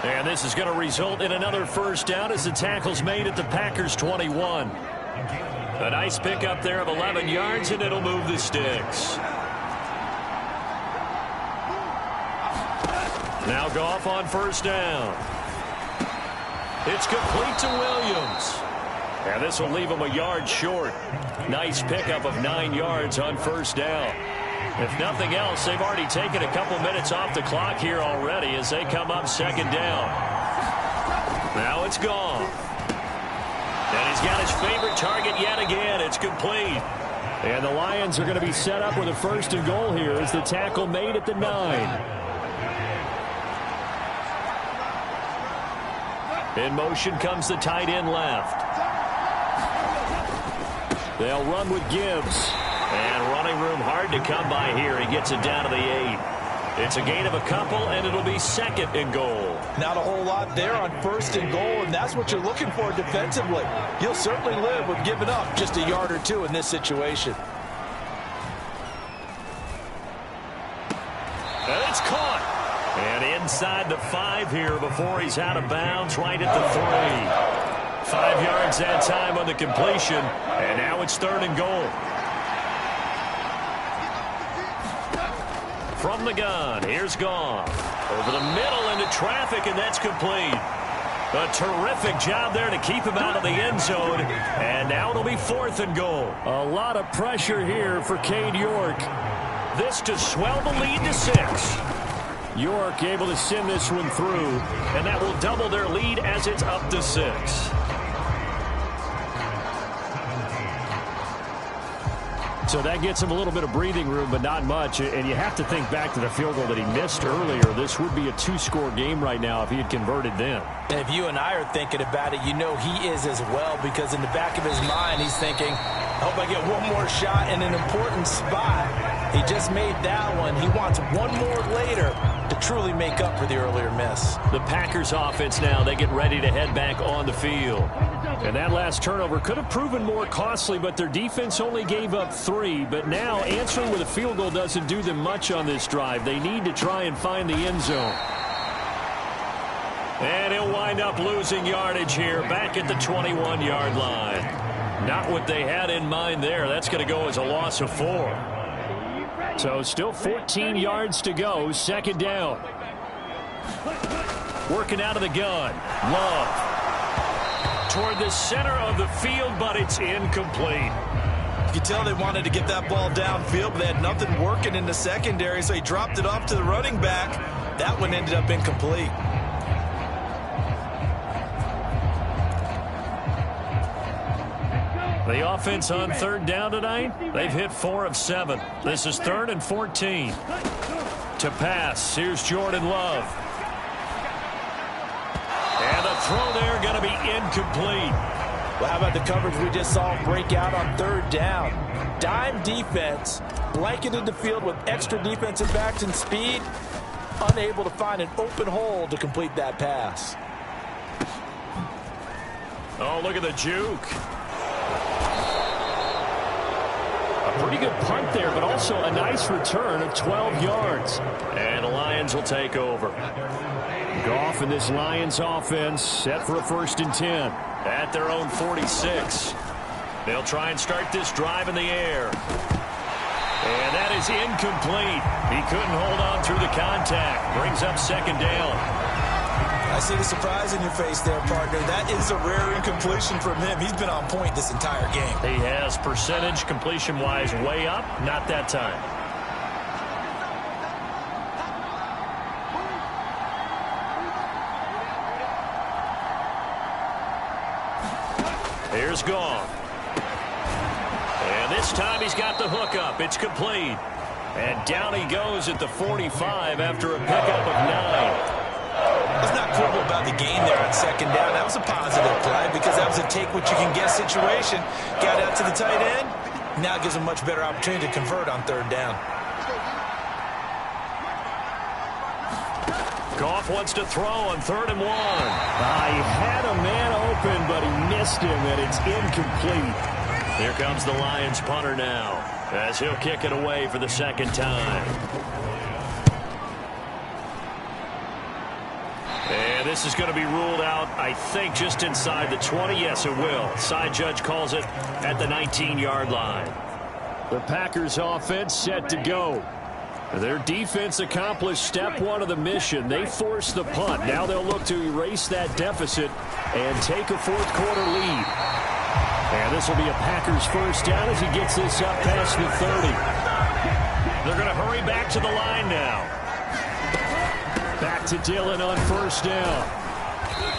Speaker 3: And this is going to result in another first down as the tackle's made at the Packers' 21. A nice pickup there of 11 yards, and it'll move the sticks. Now Goff on first down. It's complete to Williams. And this will leave him a yard short. Nice pickup of 9 yards on first down. If nothing else, they've already taken a couple minutes off the clock here already as they come up second down. Now it's Goff. And he's got his favorite target yet again. It's complete.
Speaker 4: And the Lions are going to be set up with a first and goal here as the tackle made at the 9.
Speaker 3: In motion comes the tight end left. They'll run with Gibbs. And running room hard to come by here. He gets it down to the 8. It's a gain of a couple, and it'll be second and goal.
Speaker 5: Not a whole lot there on first and goal, and that's what you're looking for defensively. You'll certainly live with giving up just a yard or two in this situation.
Speaker 3: And it's caught. And inside the 5 here before he's out of bounds, right at the 3. 5 yards that time on the completion, and now it's third and goal. From the gun, here's Goff. Over the middle into traffic, and that's complete. A terrific job there to keep him out of the end zone, and now it'll be fourth and goal.
Speaker 4: A lot of pressure here for Cade York.
Speaker 3: This to swell the lead to 6.
Speaker 4: York able to send this one through,
Speaker 3: and that will double their lead as it's up to 6.
Speaker 4: So that gets him a little bit of breathing room, but not much. And you have to think back to the field goal that he missed earlier. This would be a 2-score game right now if he had converted then.
Speaker 5: And if you and I are thinking about it, you know he is as well, because in the back of his mind, he's thinking, I hope I get one more shot in an important spot. He just made that one. He wants one more later to truly make up for the earlier miss.
Speaker 3: The Packers offense now, they get ready to head back on the field.
Speaker 4: And that last turnover could have proven more costly, but their defense only gave up 3. But now answering with a field goal doesn't do them much on this drive. They need to try and find the end zone.
Speaker 3: And he'll wind up losing yardage here back at the 21-yard line. Not what they had in mind there. That's going to go as a loss of 4.
Speaker 4: So still 14 yards to go. Second down.
Speaker 3: Working out of the gun. Love. Toward the center of the field, but it's incomplete.
Speaker 5: You can tell they wanted to get that ball downfield, but they had nothing working in the secondary, so he dropped it off to the running back. That one ended up incomplete.
Speaker 3: The offense on third down tonight, they've hit 4 of 7. This is 3rd and 14. To pass, here's Jordan Love. And the throw there going to be incomplete.
Speaker 5: Well, how about the coverage we just saw break out on third down? Dime defense, blanketed the field with extra defensive backs and speed, unable to find an open hole to complete that pass.
Speaker 3: Oh, look at the juke.
Speaker 4: A pretty good punt there, but also a nice return of 12 yards.
Speaker 3: And the Lions will take over.
Speaker 4: Goff and this Lions offense set for a 1st and 10.
Speaker 3: At their own 46. They'll try and start this drive in the air. And that is incomplete. He couldn't hold on through the contact. Brings up second down.
Speaker 5: I see the surprise in your face there, partner. That is a rare incompletion from him. He's been on point this entire game.
Speaker 3: He has percentage completion-wise way up. Not that time. Here's Goff. And this time he's got the hook up. It's complete. And down he goes at the 45 after a pickup of 9.
Speaker 5: Let's not quibble about the gain there on second down. That was a positive play because that was a take-what-you-can-get situation. Got out to the tight end. Now it gives him a much better opportunity to convert on third down.
Speaker 3: Goff wants to throw on 3rd and 1.
Speaker 4: He had a man open, but he missed him, and it's incomplete.
Speaker 3: Here comes the Lions punter now. as he'll kick it away for the second time. And this is going to be ruled out, I think, just inside the 20. Yes, it will. Side judge calls it at the 19-yard line.
Speaker 4: The Packers offense set to go. Their defense accomplished step one of the mission. They forced the punt. Now they'll look to erase that deficit and take a fourth-quarter lead. And this will be a Packers first down as he gets this up past the 30.
Speaker 3: They're going to hurry back to the line now.
Speaker 4: Back to Dillon on first down.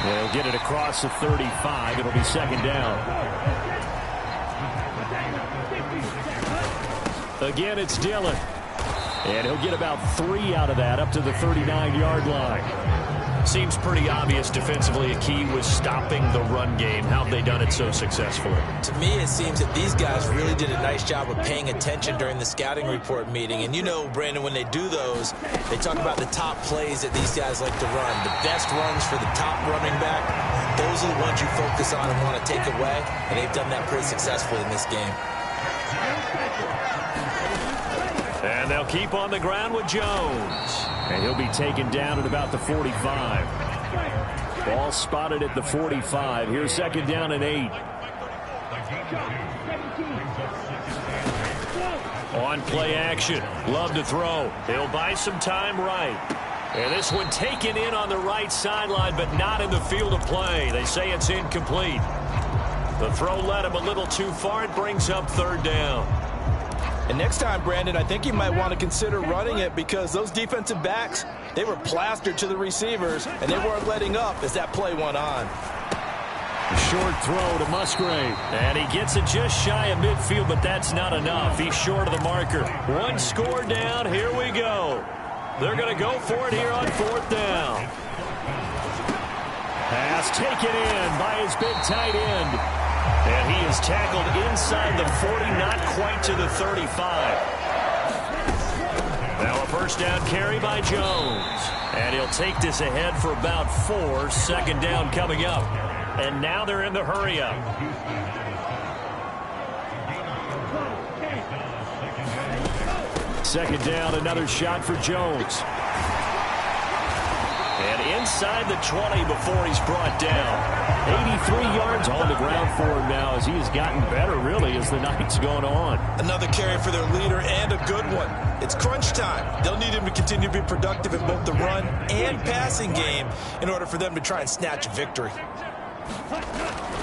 Speaker 4: They'll get it across the 35. It'll be second down. Again, it's Dillon. And he'll get about 3 out of that up to the 39-yard line.
Speaker 3: Seems pretty obvious defensively a key was stopping the run game. How have they done it so successfully?
Speaker 5: To me, it seems that these guys really did a nice job of paying attention during the scouting report meeting. And you know, Brandon, when they do those, they talk about the top plays that these guys like to run. The best runs for the top running back, those are the ones you focus on and want to take away. And they've done that pretty successfully in this game.
Speaker 3: And they'll keep on the ground with Jones.
Speaker 4: And he'll be taken down at about the 45. Ball spotted at the 45. Here's second down and 8.
Speaker 3: On play action. Love to throw. He'll buy some time right. And this one taken in on the right sideline, but not in the field of play. They say it's incomplete. The throw led him a little too far. It brings up third down.
Speaker 5: And next time, Brandon, I think you might want to consider running it because those defensive backs, they were plastered to the receivers, and they weren't letting up as that play went on.
Speaker 4: A short throw to Musgrave.
Speaker 3: And he gets it just shy of midfield, but that's not enough. He's short of the marker. One score down. Here we go. They're going to go for it here on fourth down.
Speaker 4: Pass taken in by his big tight end.
Speaker 3: And he is tackled inside the 40, not quite to the 35. Now a first down carry by Jones. And he'll take this ahead for about 4. Second down coming up. And now they're in the hurry up.
Speaker 4: Second down, another shot for Jones.
Speaker 3: And inside the 20 before he's brought down.
Speaker 4: 83 yards on the ground for him now as he has gotten better, really, as the night's going on.
Speaker 5: Another carry for their leader and a good one. It's crunch time. They'll need him to continue to be productive in both the run and passing game in order for them to try and snatch a victory.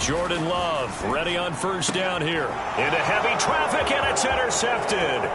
Speaker 3: Jordan Love ready on first down here. Into heavy traffic, and it's intercepted.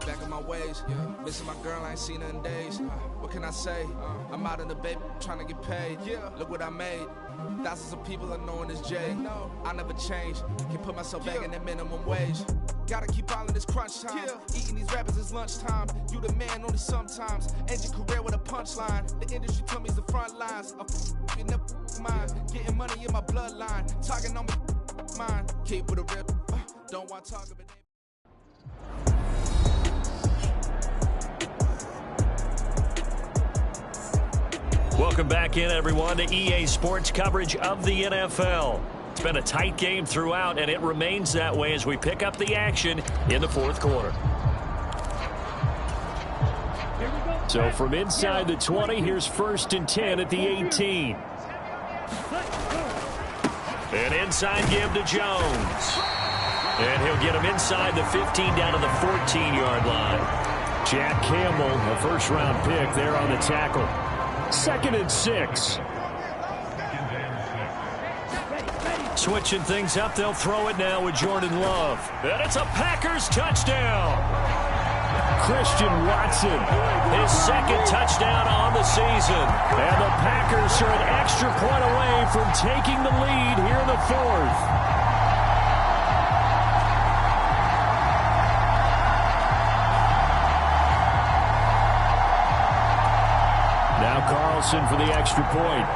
Speaker 9: Back in my ways, missing my girl, I ain't seen her in days. What can I say? I'm out in the baby trying to get paid. Look what I made. Thousands of people are knowing this Jay. I never change. Can put myself back in that minimum wage. Gotta keep all in this crunch time. Eating these rappers is lunchtime. You the man only sometimes. End your career with a punchline. The industry told me it's the front lines. You never mind. Getting money in my bloodline. Talking on me, mine. Keep with a real. Don't want to talk about it.
Speaker 3: Welcome back in, everyone, to EA Sports coverage of the NFL. It's been a tight game throughout, and it remains that way as we pick up the action in the fourth quarter.
Speaker 4: So from inside the 20, here's first and 10 at the 18.
Speaker 3: An inside give to Jones. And he'll get him inside the 15 down to the 14-yard line.
Speaker 4: Jack Campbell, a first-round pick there on the tackle. Second and 6.
Speaker 3: Switching things up, they'll throw it now with Jordan Love. And it's a Packers touchdown.
Speaker 4: Christian Watson.
Speaker 3: His second touchdown on the season.
Speaker 4: And the Packers are an extra point away from taking the lead here in the fourth. Carlson for the extra point.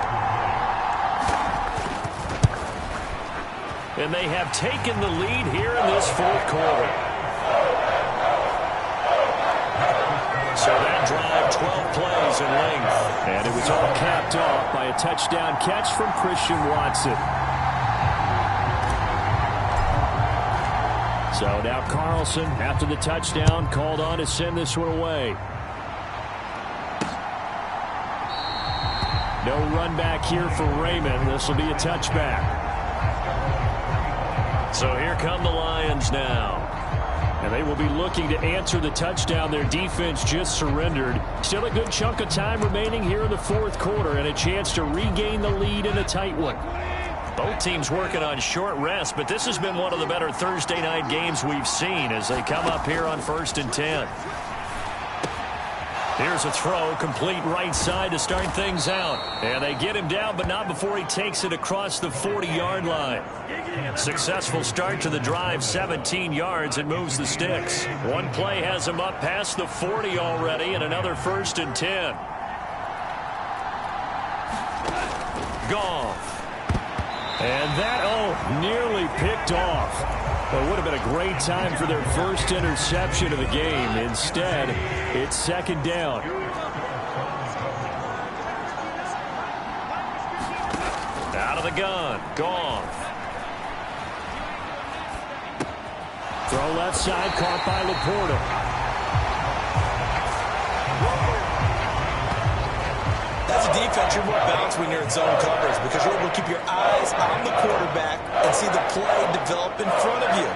Speaker 4: And they have taken the lead here in this fourth quarter. So that drive, 12 plays in length. And it was all capped off by a touchdown catch from Christian Watson. So now Carlson, after the touchdown, called on to send this one away. No run back here for Raymond. This will be a touchback. So here come the Lions now. And they will be looking to answer the touchdown their defense just surrendered. Still a good chunk of time remaining here in the fourth quarter and a chance to regain the lead in a tight one. Both teams working on short rest, but this has been one of the better Thursday night games we've seen as they come up here on 1st and 10. Here's a throw, complete right side to start things out. And they get him down, but not before he takes it across the 40-yard line. Successful start to the drive, 17 yards, and moves the sticks. One play has him up past the 40 already, and another 1st and 10. Goff. And that, nearly picked off. It would have been a great time for their first interception of the game. Instead, it's second down. Out of the gun, Goff. Throw left side, caught by Laporta.
Speaker 5: As a defense, you're more balanced when you're in zone coverage because you're able to keep your eyes on the quarterback and see the play develop in front of you.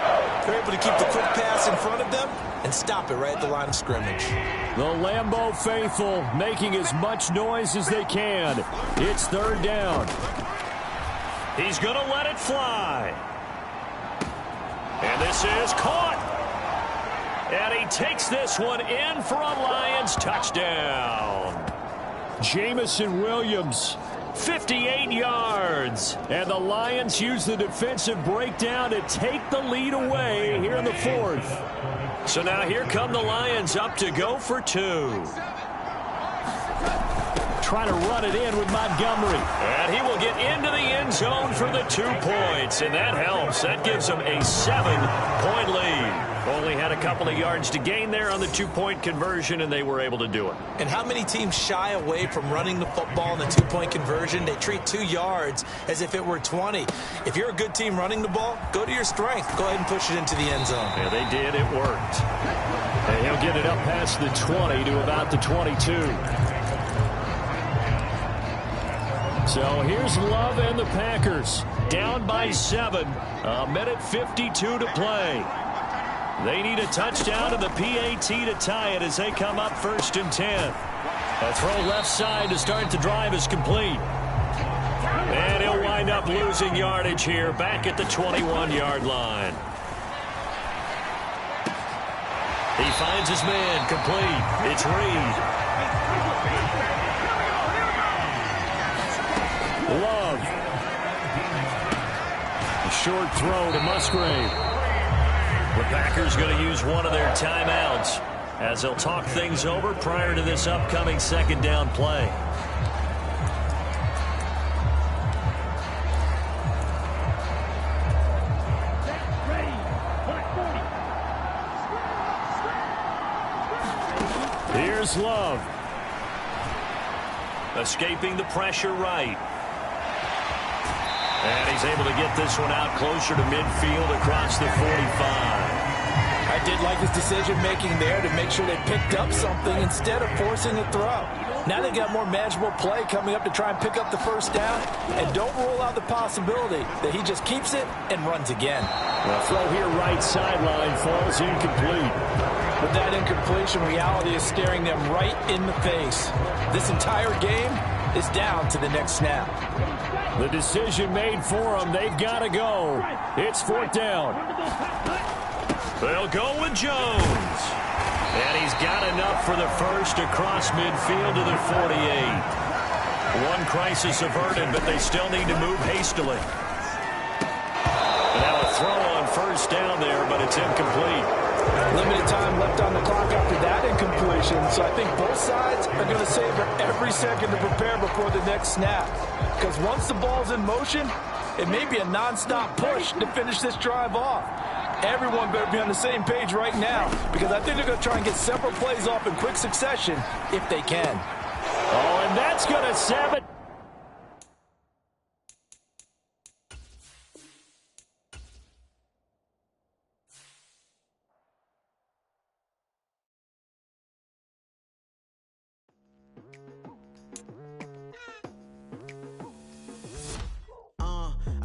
Speaker 5: You're able to keep the quick pass in front of them and stop it right at the line of scrimmage.
Speaker 4: The Lambeau faithful making as much noise as they can. It's third down.
Speaker 3: He's going to let it fly. And this is caught. And he takes this one in for a Lions touchdown.
Speaker 4: Jamison Williams, 58 yards. And the Lions use the defensive breakdown to take the lead away here in the fourth.
Speaker 3: So now here come the Lions up to go for two.
Speaker 4: Trying to run it in with Montgomery.
Speaker 3: And he will get into the end zone for the 2 points. And that helps. That gives them a 7-point lead. Only had a couple of yards to gain there on the 2-point conversion, and they were able to do it.
Speaker 5: And how many teams shy away from running the football in the 2-point conversion? They treat 2 yards as if it were 20. If you're a good team running the ball, go to your strength. Go ahead and push it into the end zone.
Speaker 3: Yeah, they did. It worked.
Speaker 4: And he'll get it up past the 20 to about the 22. So here's Love and the Packers. Down by 7. A minute 52 to play. They need a touchdown and the PAT to tie it as they come up 1st and 10. A throw left side to start the drive is complete. And he'll wind up losing yardage here back at the 21-yard line. He finds his man complete. It's Reed. Love. A short throw to Musgrave. The Packers going to use one of their timeouts as they'll talk things over prior to this upcoming second down play. Here's Love. Escaping the pressure right. And he's able to get this one out closer to midfield across the 45.
Speaker 5: I did like his decision-making there to make sure they picked up something instead of forcing a throw. Now they got more manageable play coming up to try and pick up the first down. And don't rule out the possibility that he just keeps it and runs again.
Speaker 4: The throw here right sideline falls incomplete.
Speaker 5: But that incompletion reality is staring them right in the face. This entire game is down to the next snap.
Speaker 4: The decision made for them. They've got to go. It's 4th down.
Speaker 3: They'll go with Jones. And he's got enough for the first across midfield to the 48. One crisis averted, but they still need to move hastily. And now a throw on first down there, but it's incomplete.
Speaker 5: Limited time left on the clock after that incompletion, so I think both sides are going to savor every second to prepare before the next snap. Because once the ball's in motion, it may be a nonstop push to finish this drive off. Everyone better be on the same page right now, because I think they're going to try and get several plays off in quick succession if they can.
Speaker 3: Oh, and that's going to save it.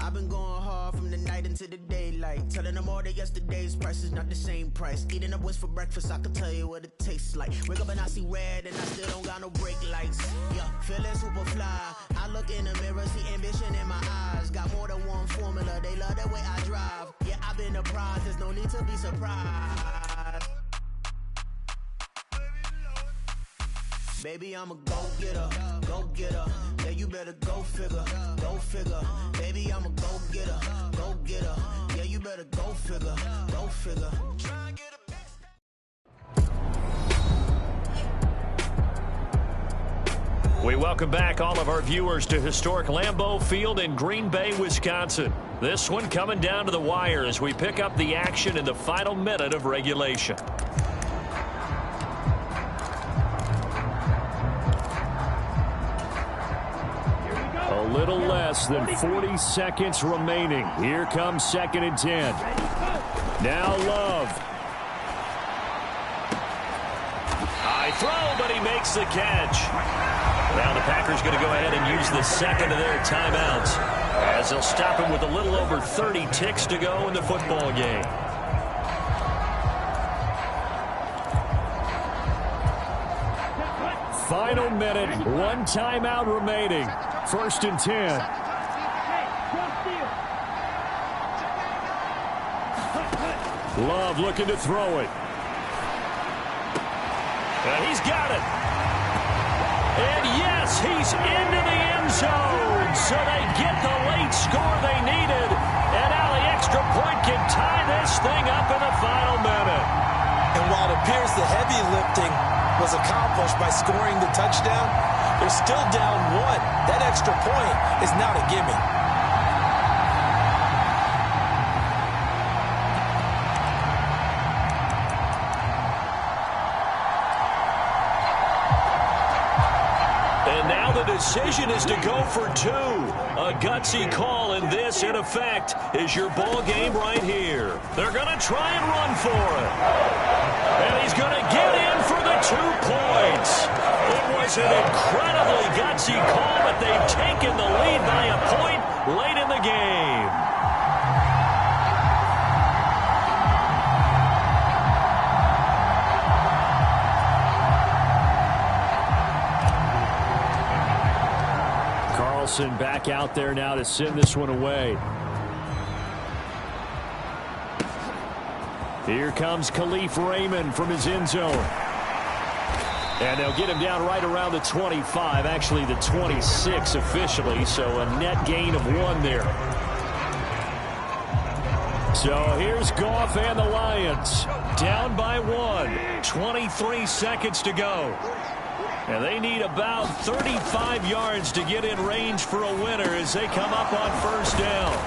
Speaker 1: I've been going hard from the night into the daylight, telling them all that yesterday's price is not the same price. Eating up wings for breakfast, I can tell you what it tastes like. Wake up and I see red and I still don't got no brake lights. Yeah, feeling super fly. I look in the mirror, see ambition in my eyes. Got more than one formula, they love the way I drive. Yeah, I've been a prize, there's no need to be surprised. Baby, I'm a go-getter, go-getter. Yeah, you better go figure, go figure. Baby, I'm a go-getter, go-getter. Yeah, you better go figure, go figure. Try and get a
Speaker 3: We welcome back all of our viewers to historic Lambeau Field in Green Bay, Wisconsin. This one coming down to the wire as we pick up the action in the final minute of regulation.
Speaker 4: A little less than 40 seconds remaining. Here comes 2nd and 10. Now Love.
Speaker 3: High throw, but he makes the catch. Now the Packers going to go ahead and use the second of their timeouts as they'll stop him with a little over 30 ticks to go in the football game.
Speaker 4: Final minute, one timeout remaining. 1st and 10. Love looking to throw it.
Speaker 3: And he's got it. And yes, he's into the end zone. So they get the late score they needed. And now the extra point can tie this thing up in the final minute.
Speaker 5: And while it appears the heavy lifting was accomplished by scoring the touchdown, they're still down one. That extra point is not a gimme.
Speaker 3: And now the decision is to go for two. A gutsy call, and this, in effect, is your ball game right here. They're going to try and run for it. And he's going to get in for the 2 points. It was an incredibly gutsy call, but they've taken the lead by a point late in the game.
Speaker 4: Carlson back out there now to send this one away. Here comes Khalif Raymond from his end zone. And they'll get him down right around the 25, actually the 26 officially, so a net gain of 1 there. So here's Goff and the Lions, down by 1, 23 seconds to go. And they need about 35 yards to get in range for a winner as they come up on 1st down.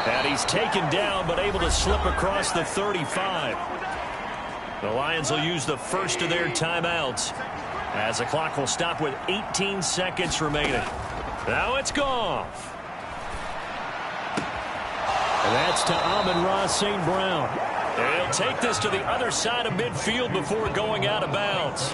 Speaker 4: And he's taken down but able to slip across the 35. The Lions will use the first of their timeouts as the clock will stop with 18 seconds remaining. Now it's Goff. And that's to Amon-Ra St. Brown.
Speaker 3: And he'll take this to the other side of midfield before going out of bounds.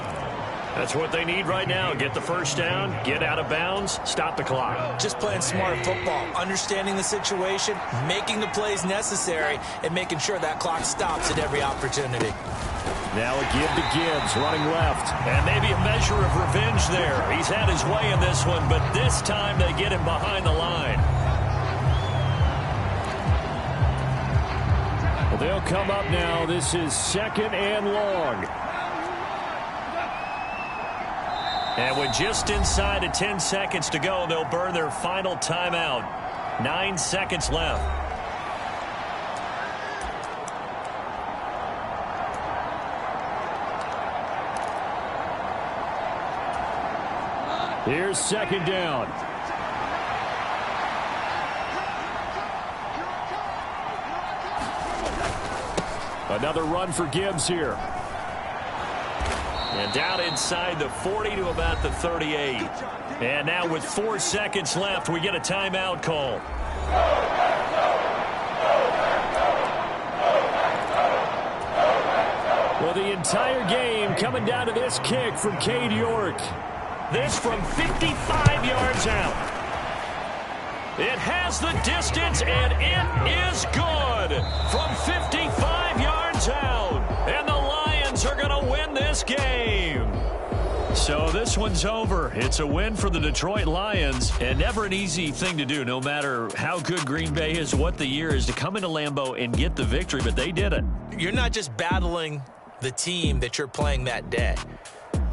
Speaker 3: That's what they need right now. Get the first down, get out of bounds, stop the clock.
Speaker 5: Just playing smart football, understanding the situation, making the plays necessary, and making sure that clock stops at every opportunity.
Speaker 4: Now a give to Gibbs, running left.
Speaker 3: And maybe a measure of revenge there. He's had his way in this one, but this time they get him behind the line.
Speaker 4: Well, they'll come up now. This is 2nd and long.
Speaker 3: And with just inside of 10 seconds to go, they'll burn their final timeout. 9 seconds left.
Speaker 4: Here's second down. Another run for Gibbs here.
Speaker 3: And down inside the 40 to about the 38.
Speaker 4: And now with 4 seconds left, we get a timeout call. Well, the entire game coming down to this kick from Cade York.
Speaker 3: This from 55 yards out. It has the distance, and it is good from 55 yards out. And the Lions are going to win this game.
Speaker 4: So this one's over. It's a win for the Detroit Lions, and never an easy thing to do, no matter how good Green Bay is, what the year is, to come into Lambeau and get the victory, but they did it.
Speaker 5: You're not just battling the team that you're playing that day.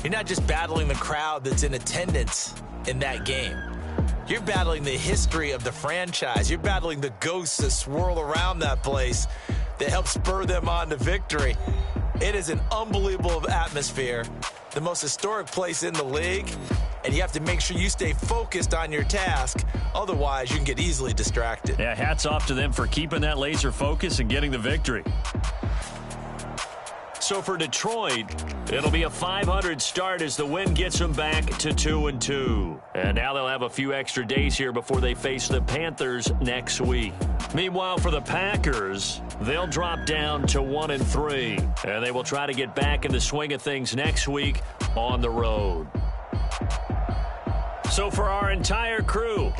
Speaker 5: You're not just battling the crowd that's in attendance in that game. You're battling the history of the franchise. You're battling the ghosts that swirl around that place that help spur them on to victory. It is an unbelievable atmosphere, the most historic place in the league, and you have to make sure you stay focused on your task. Otherwise, you can get easily distracted.
Speaker 4: Yeah, hats off to them for keeping that laser focus and getting the victory.
Speaker 3: So for Detroit, it'll be a .500 start as the win gets them back to 2-2. And now they'll have a few extra days here before they face the Panthers next week. Meanwhile, for the Packers, they'll drop down to 1-3. And they will try to get back in the swing of things next week on the road. So for our entire crew,